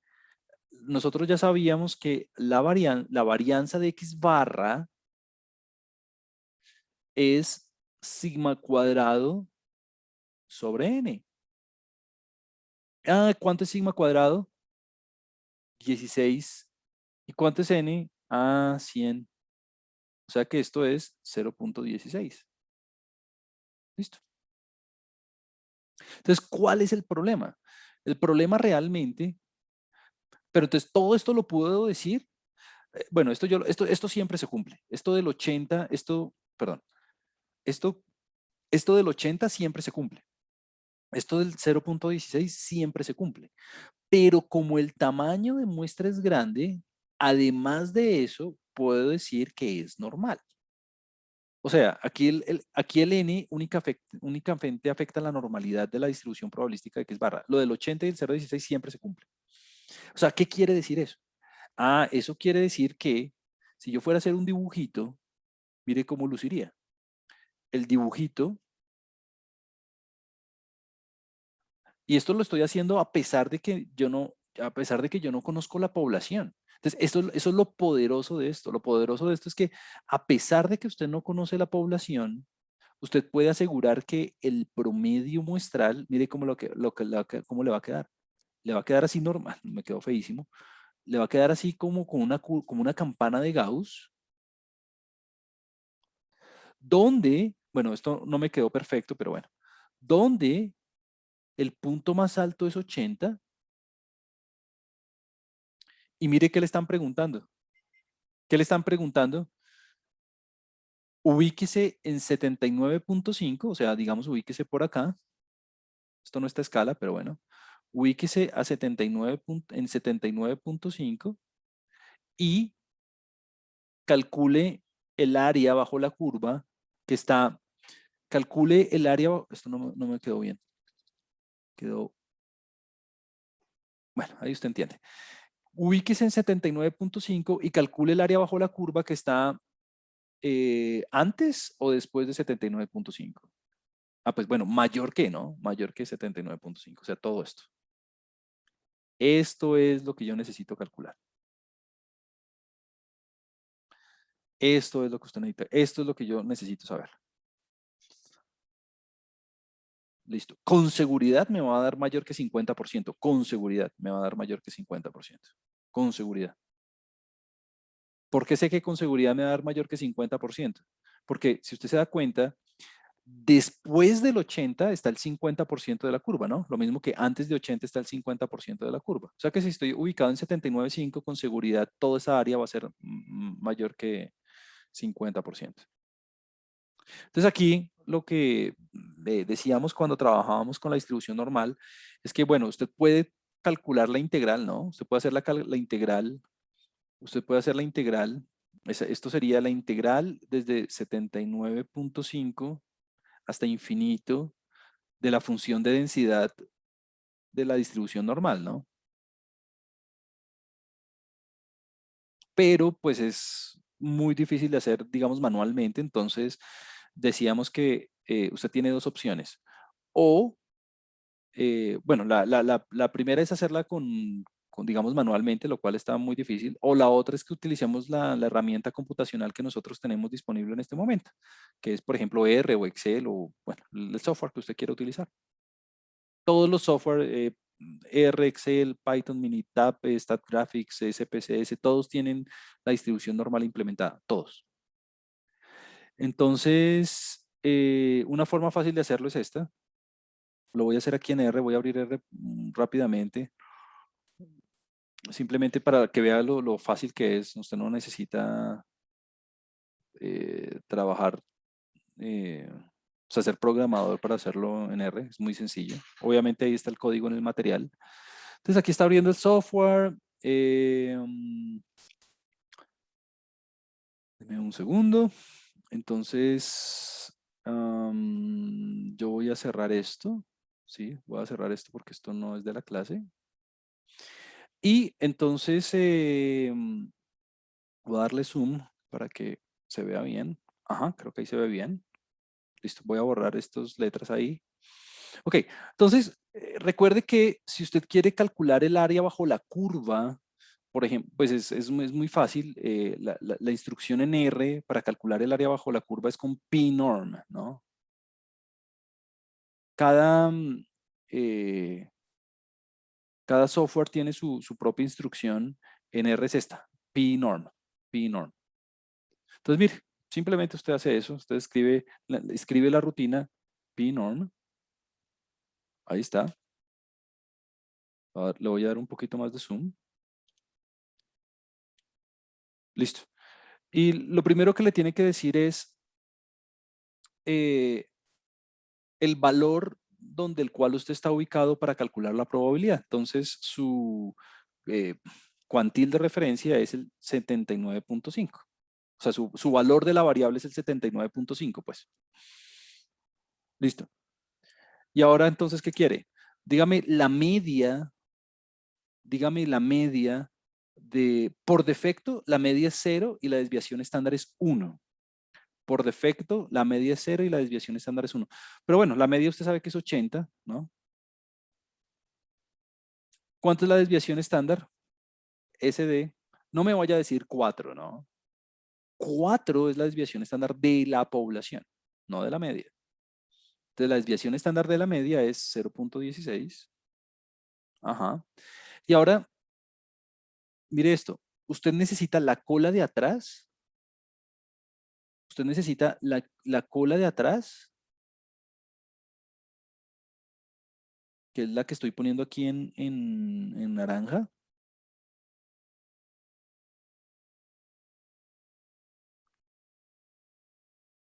nosotros ya sabíamos que la varianza de X barra es sigma cuadrado sobre n. ¿Cuánto es sigma cuadrado? 16. ¿Y cuánto es n? 100. O sea que esto es 0.16. Listo. Entonces, ¿cuál es el problema? El problema realmente, pero entonces todo esto lo puedo decir. Bueno, esto siempre se cumple. Esto del 80, perdón, esto, esto del 80 siempre se cumple. Esto del 0.16 siempre se cumple. Pero como el tamaño de muestra es grande, además de eso, puedo decir que es normal. O sea, aquí el n únicamente afecta la normalidad de la distribución probabilística de que es barra. Lo del 80 y el 0,16 siempre se cumple. O sea, ¿qué quiere decir eso? Ah, eso quiere decir que si yo fuera a hacer un dibujito, mire cómo luciría. El dibujito, y esto lo estoy haciendo a pesar de que yo no conozco la población. Entonces, eso es lo poderoso de esto. Lo poderoso de esto es que a pesar de que usted no conoce la población, usted puede asegurar que el promedio muestral, mire cómo le va a quedar. Le va a quedar así normal, me quedó feísimo. Le va a quedar así como una campana de Gauss, donde, bueno, esto no me quedó perfecto, pero bueno, donde el punto más alto es 80 y mire qué le están preguntando. ¿Qué le están preguntando? Ubíquese en 79,5, o sea, digamos, ubíquese por acá. Esto no está a escala, pero bueno. Ubíquese a 79 en 79,5 y calcule el área bajo la curva que está, calcule el área, esto no me quedó bien, quedó, bueno, ahí usted entiende. Ubíquese en 79,5 y calcule el área bajo la curva que está antes o después de 79,5. Ah, pues bueno, mayor que, ¿no? Mayor que 79,5, o sea, todo esto. Esto es lo que yo necesito calcular. Esto es lo que usted necesita. Esto es lo que yo necesito saber. Listo. Con seguridad me va a dar mayor que 50%. Con seguridad me va a dar mayor que 50%. Con seguridad. ¿Por qué sé que con seguridad me va a dar mayor que 50%? Porque si usted se da cuenta, después del 80 está el 50% de la curva, ¿no? Lo mismo que antes de 80 está el 50% de la curva. O sea que si estoy ubicado en 79,5, con seguridad toda esa área va a ser mayor que 50%. Entonces aquí lo que decíamos cuando trabajábamos con la distribución normal es que, bueno, usted puede calcular la integral, ¿no? Usted puede hacer la integral, usted puede hacer la integral, esto sería la integral desde 79,5 hasta infinito de la función de densidad de la distribución normal, ¿no? Pero pues es muy difícil de hacer, digamos, manualmente, entonces decíamos que usted tiene dos opciones. O bueno, la primera es hacerla digamos, manualmente, lo cual está muy difícil. O la otra es que utilicemos la herramienta computacional que nosotros tenemos disponible en este momento, que es, por ejemplo, R o Excel o, bueno, el software que usted quiera utilizar. Todos los software, R, Excel, Python, Minitab, StatGraphics, SPSS, todos tienen la distribución normal implementada, todos. Entonces, una forma fácil de hacerlo es esta. Lo voy a hacer aquí en R, voy a abrir R rápidamente, simplemente para que vea lo fácil que es. Usted no necesita trabajar, o sea, ser programador para hacerlo en R, es muy sencillo. Obviamente ahí está el código en el material. Entonces aquí está abriendo el software. Deme un segundo. Entonces, yo voy a cerrar esto. Sí, voy a cerrar esto porque esto no es de la clase. Y entonces voy a darle zoom para que se vea bien. Ajá, creo que ahí se ve bien. Listo, voy a borrar estas letras ahí. Ok, entonces recuerde que si usted quiere calcular el área bajo la curva, por ejemplo, pues es muy fácil. La instrucción en R para calcular el área bajo la curva es con pnorm, ¿no? Cada, eh, cada software tiene su propia instrucción. En R es esta, pnorm, pnorm. Entonces, mire, simplemente usted hace eso. Usted escribe la rutina pnorm. Ahí está. Le voy a dar un poquito más de zoom. Listo. Y lo primero que le tiene que decir es el valor donde el cual usted está ubicado para calcular la probabilidad. Entonces, su cuantil de referencia es el 79,5. O sea, su valor de la variable es el 79.5, pues. Listo. Y ahora entonces, ¿qué quiere? Dígame la media por defecto, la media es 0 y la desviación estándar es 1. Por defecto, la media es 0 y la desviación estándar es 1. Pero bueno, la media usted sabe que es 80, ¿no? ¿Cuánto es la desviación estándar? SD, no me vaya a decir 4, ¿no? 4 es la desviación estándar de la población, no de la media. Entonces, la desviación estándar de la media es 0.16. Ajá. Y ahora, mire esto. Usted necesita la cola de atrás. Usted necesita la cola de atrás, que es la que estoy poniendo aquí en naranja.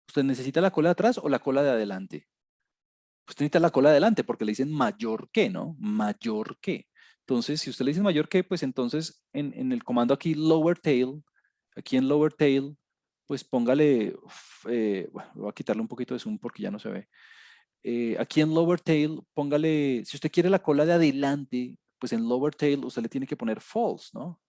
¿Usted necesita la cola de atrás o la cola de adelante? Usted necesita la cola de adelante porque le dicen mayor que, ¿no? Mayor que. Entonces, si usted le dice mayor que, pues entonces en el comando aquí lower tail, aquí en lower tail, pues póngale, bueno, voy a quitarle un poquito de zoom porque ya no se ve. Aquí en lower tail, póngale, si usted quiere la cola de adelante, pues en lower tail usted le tiene que poner false, ¿no?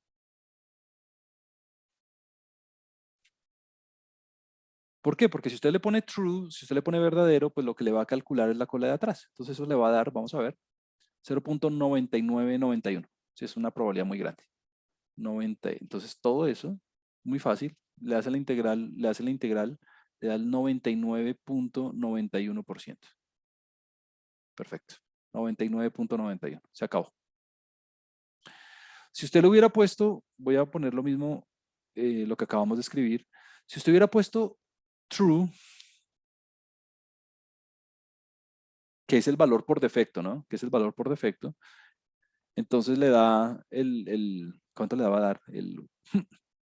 ¿Por qué? Porque si usted le pone true, si usted le pone verdadero, pues lo que le va a calcular es la cola de atrás. Entonces eso le va a dar, vamos a ver, 0.9991. Si es una probabilidad muy grande. 90. Entonces todo eso, muy fácil, le da el 99.91%. Perfecto. 99.91. Se acabó. Si usted lo hubiera puesto, voy a poner lo mismo, lo que acabamos de escribir. Si usted hubiera puesto true, que es el valor por defecto, ¿no? Que es el valor por defecto. Entonces le da ¿cuánto le va a dar?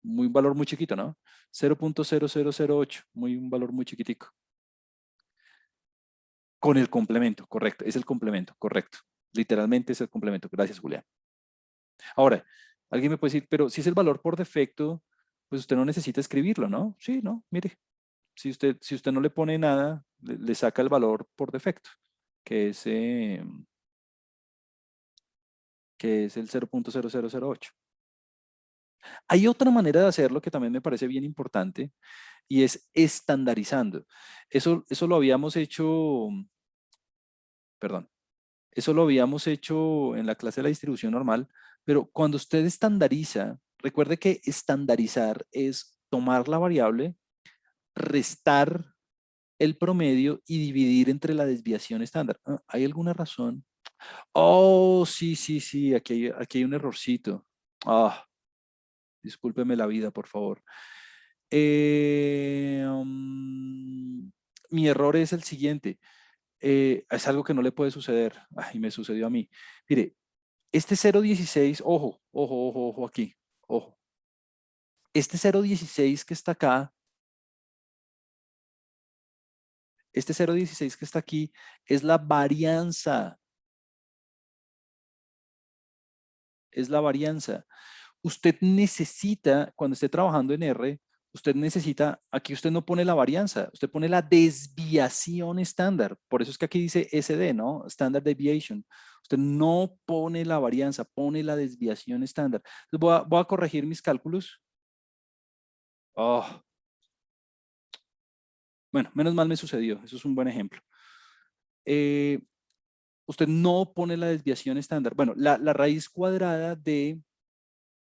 Un valor muy chiquito, ¿no? 0.0008, un valor muy chiquitico. Con el complemento, correcto. Es el complemento, correcto. Literalmente es el complemento. Gracias, Julián. Ahora, alguien me puede decir, pero si es el valor por defecto, pues usted no necesita escribirlo, ¿no? Sí, no, mire. Si usted no le pone nada, le saca el valor por defecto, que es, eh, que es el 0.0008. Hay otra manera de hacerlo que también me parece bien importante y es estandarizando. Eso lo habíamos hecho, perdón, eso lo habíamos hecho en la clase de la distribución normal, pero cuando usted estandariza, recuerde que estandarizar es tomar la variable, restar el promedio y dividir entre la desviación estándar. ¿Hay alguna razón? Oh, sí, sí, sí, aquí hay un errorcito. Ah, discúlpeme la vida, por favor. Mi error es el siguiente. Es algo que no le puede suceder. Ay, me sucedió a mí. Mire, este 0.16, ojo, ojo, ojo, ojo aquí, ojo. Este 0.16 que está acá, este 0.16 que está aquí, es la varianza. Es la varianza. Usted necesita, cuando esté trabajando en R, usted necesita, aquí usted no pone la varianza, usted pone la desviación estándar. Por eso es que aquí dice SD, ¿no? Standard Deviation. Usted no pone la varianza, pone la desviación estándar. Entonces voy a corregir mis cálculos. Oh, bueno, menos mal me sucedió. Eso es un buen ejemplo. Eh, Usted no pone la desviación estándar. Bueno, la raíz cuadrada de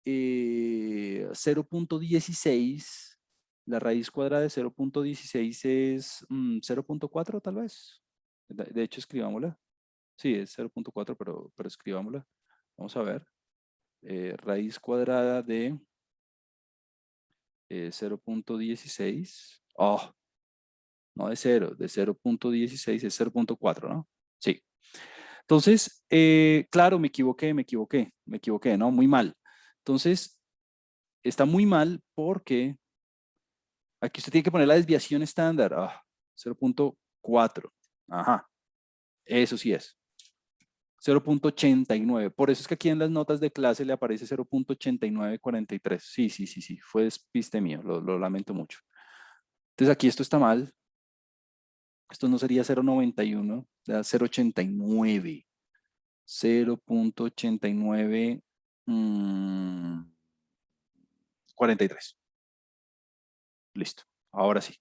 0.16, la raíz cuadrada de 0.16 es 0.4 tal vez. De hecho, escribámosla. Sí, es 0.4, pero escribámosla. Vamos a ver. Raíz cuadrada de 0.16. Oh, no de 0, de 0.16 es 0.4, ¿no? Sí. Entonces, claro, me equivoqué, ¿no? Muy mal. Entonces, está muy mal porque aquí usted tiene que poner la desviación estándar. 0.4. Ajá, eso sí es. 0.89. Por eso es que aquí en las notas de clase le aparece 0.8943. Sí, sí, sí, sí. Fue despiste mío. Lo lamento mucho. Entonces aquí esto está mal. Esto no sería 0.91, da 0.89. 0.89 43. Listo. Ahora sí.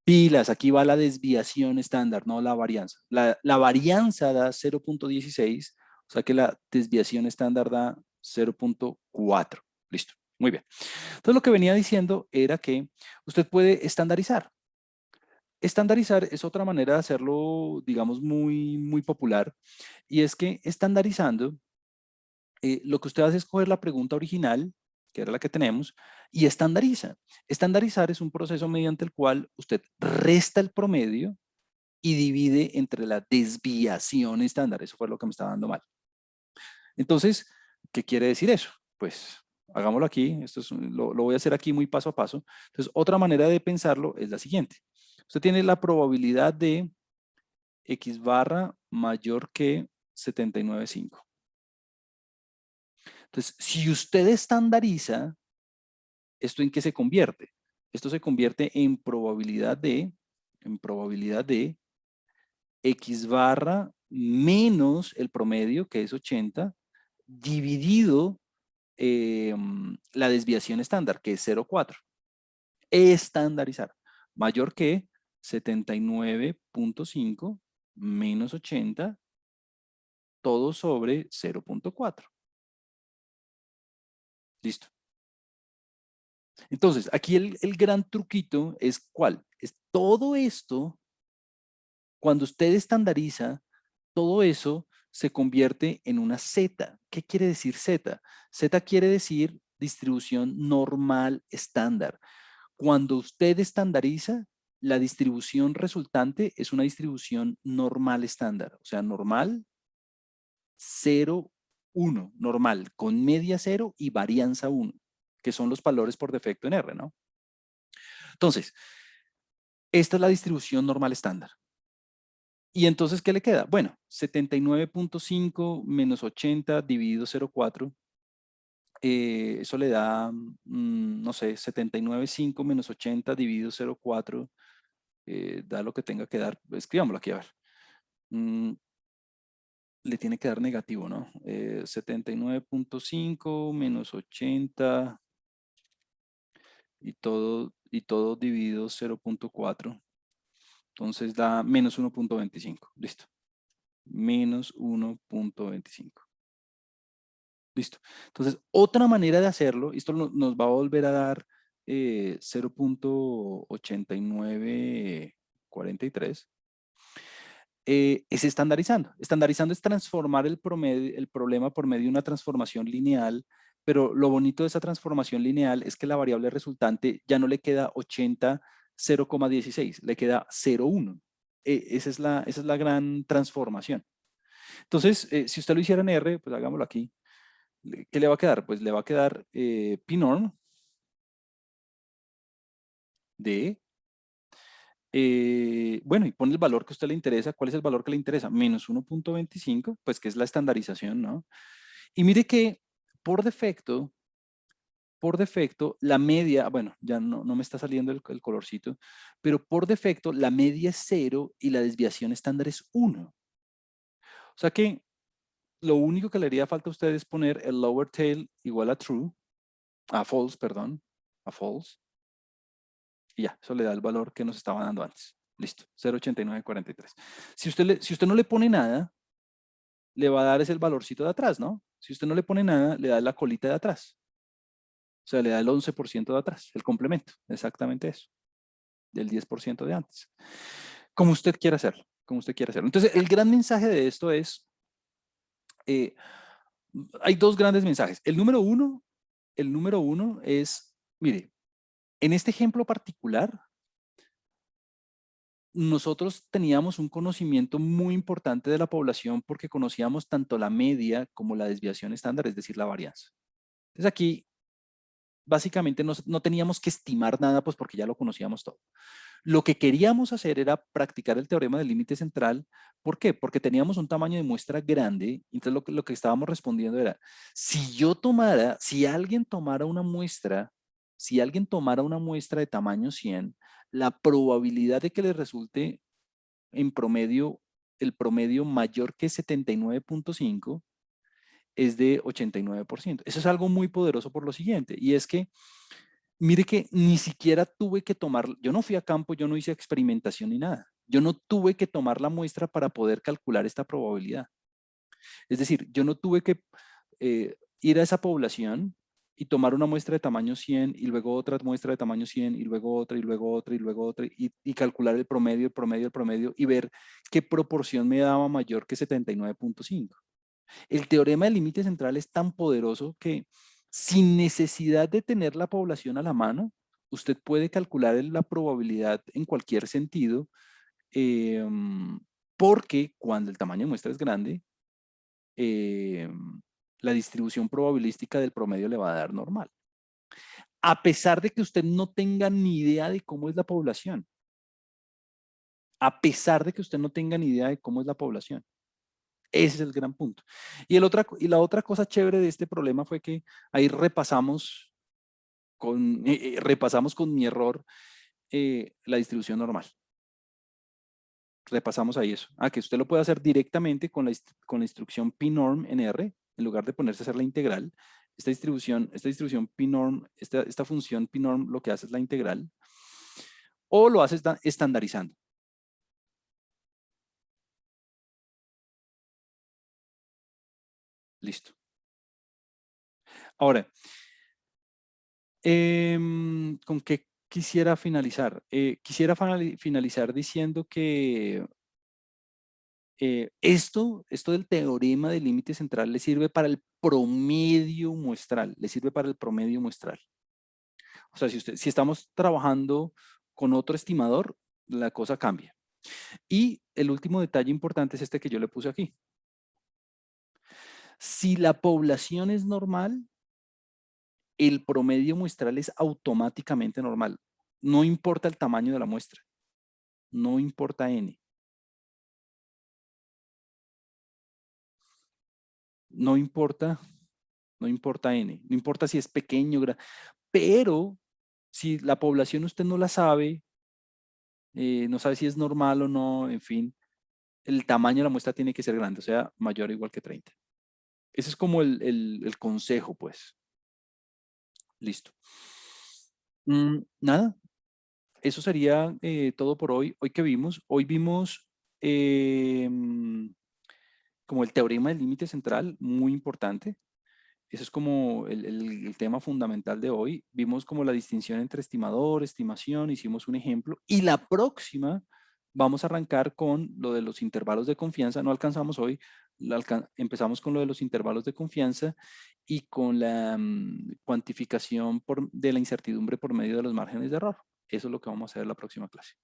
Pilas, aquí va la desviación estándar, no la varianza. La varianza da 0.16, o sea que la desviación estándar da 0.4. Listo, muy bien. Entonces lo que venía diciendo era que usted puede estandarizar. Estandarizar es otra manera de hacerlo, digamos, muy popular, y es que estandarizando, lo que usted hace es coger la pregunta original, que era la que tenemos, y estandariza. Estandarizar es un proceso mediante el cual usted resta el promedio y divide entre la desviación estándar. Eso fue lo que me estaba dando mal. Entonces, ¿qué quiere decir eso? Pues hagámoslo aquí. Esto es, lo voy a hacer aquí muy paso a paso. Entonces, otra manera de pensarlo es la siguiente. Usted tiene la probabilidad de x barra mayor que 79.5. Entonces, si usted estandariza, ¿esto en qué se convierte? Esto se convierte en probabilidad de x barra menos el promedio, que es 80, dividido la desviación estándar, que es 0,4. Estandarizar, mayor que 79.5 menos 80, todo sobre 0.4. Listo. Entonces, aquí el gran truquito es ¿cuál? Es todo esto, cuando usted estandariza, todo eso se convierte en una Z. ¿Qué quiere decir Z? Z quiere decir distribución normal estándar. Cuando usted estandariza, la distribución resultante es una distribución normal estándar. O sea, normal 0, 1, normal, con media 0 y varianza 1, que son los valores por defecto en R, ¿no? Entonces, esta es la distribución normal estándar. ¿Y entonces qué le queda? Bueno, 79.5 menos 80 dividido 0,4, eso le da, no sé, 79.5 menos 80 dividido 0,4, da lo que tenga que dar. Escribámoslo aquí, a ver. Le tiene que dar negativo, ¿no? 79.5 menos 80 y todo dividido 0.4. Entonces da menos 1.25. Listo. Menos 1.25. Listo. Entonces, otra manera de hacerlo, esto nos va a volver a dar 0.8943, es estandarizando. Estandarizando es transformar el problema por medio de una transformación lineal, pero lo bonito de esa transformación lineal es que la variable resultante ya no le queda 80, 0,16, le queda 0,1. Esa es la gran transformación. Entonces, si usted lo hiciera en R, pues hagámoslo aquí. ¿Qué le va a quedar? Pues le va a quedar pnorm de, bueno, y pone el valor que a usted le interesa. ¿Cuál es el valor que le interesa? Menos 1.25, pues que es la estandarización, ¿no? Y mire que por defecto, la media, bueno, ya no me está saliendo el colorcito, pero por defecto la media es 0 y la desviación estándar es 1. O sea que lo único que le haría falta a usted es poner el lower tail igual a true, a false, perdón, a false. Y ya, eso le da el valor que nos estaba dando antes. Listo, 0.8943. Si usted no le pone nada, le va a dar ese el valorcito de atrás, ¿no? Si usted no le pone nada, le da la colita de atrás. O sea, le da el 11% de atrás, el complemento, exactamente eso, del 10% de antes. Como usted quiera hacerlo, como usted quiera hacerlo. Entonces, el gran mensaje de esto es, eh, hay dos grandes mensajes. El número uno es, mire, en este ejemplo particular, nosotros teníamos un conocimiento muy importante de la población porque conocíamos tanto la media como la desviación estándar, es decir, la varianza. Entonces aquí, básicamente, no teníamos que estimar nada, pues porque ya lo conocíamos todo. Lo que queríamos hacer era practicar el teorema del límite central. ¿Por qué? Porque teníamos un tamaño de muestra grande. Entonces lo que estábamos respondiendo era, si alguien tomara una muestra, si alguien tomara una muestra de tamaño 100, la probabilidad de que le resulte en promedio, el promedio mayor que 79.5 es de 89%. Eso es algo muy poderoso por lo siguiente, y es que mire que ni siquiera tuve que tomar, yo no fui a campo, yo no hice experimentación ni nada. Yo no tuve que tomar la muestra para poder calcular esta probabilidad. Es decir, yo no tuve que ir a esa población y tomar una muestra de tamaño 100 y luego otra muestra de tamaño 100 y luego otra y luego otra y luego otra y calcular el promedio, el promedio, el promedio y ver qué proporción me daba mayor que 79.5. El teorema del límite central es tan poderoso que sin necesidad de tener la población a la mano, usted puede calcular la probabilidad en cualquier sentido, porque cuando el tamaño de muestra es grande, la distribución probabilística del promedio le va a dar normal. A pesar de que usted no tenga ni idea de cómo es la población. A pesar de que usted no tenga ni idea de cómo es la población. Ese es el gran punto. Y la otra cosa chévere de este problema fue que ahí repasamos con mi error la distribución normal. Repasamos ahí eso. Que usted lo puede hacer directamente con la instrucción pnorm en R, en lugar de ponerse a hacer la integral. Esta distribución pnorm, esta función pnorm lo que hace es la integral. O lo hace estandarizando. Listo. Ahora, ¿con qué quisiera finalizar? Quisiera finalizar diciendo que esto del teorema del límite central le sirve para el promedio muestral, le sirve para el promedio muestral. O sea, si estamos trabajando con otro estimador, la cosa cambia. Y el último detalle importante es este que yo le puse aquí. Si la población es normal, el promedio muestral es automáticamente normal. No importa el tamaño de la muestra. No importa N. No importa N. No importa si es pequeño, pero si la población usted no la sabe, no sabe si es normal o no, en fin, el tamaño de la muestra tiene que ser grande, o sea, mayor o igual que 30. Ese es como el consejo, pues. Listo. Nada, eso sería todo por hoy. Hoy vimos como el teorema del límite central, muy importante. Eso es como el tema fundamental de hoy. Vimos como la distinción entre estimador, estimación, hicimos un ejemplo. Y la próxima vamos a arrancar con lo de los intervalos de confianza. No alcanzamos hoy, empezamos con lo de los intervalos de confianza y con la cuantificación de la incertidumbre por medio de los márgenes de error. Eso es lo que vamos a hacer en la próxima clase.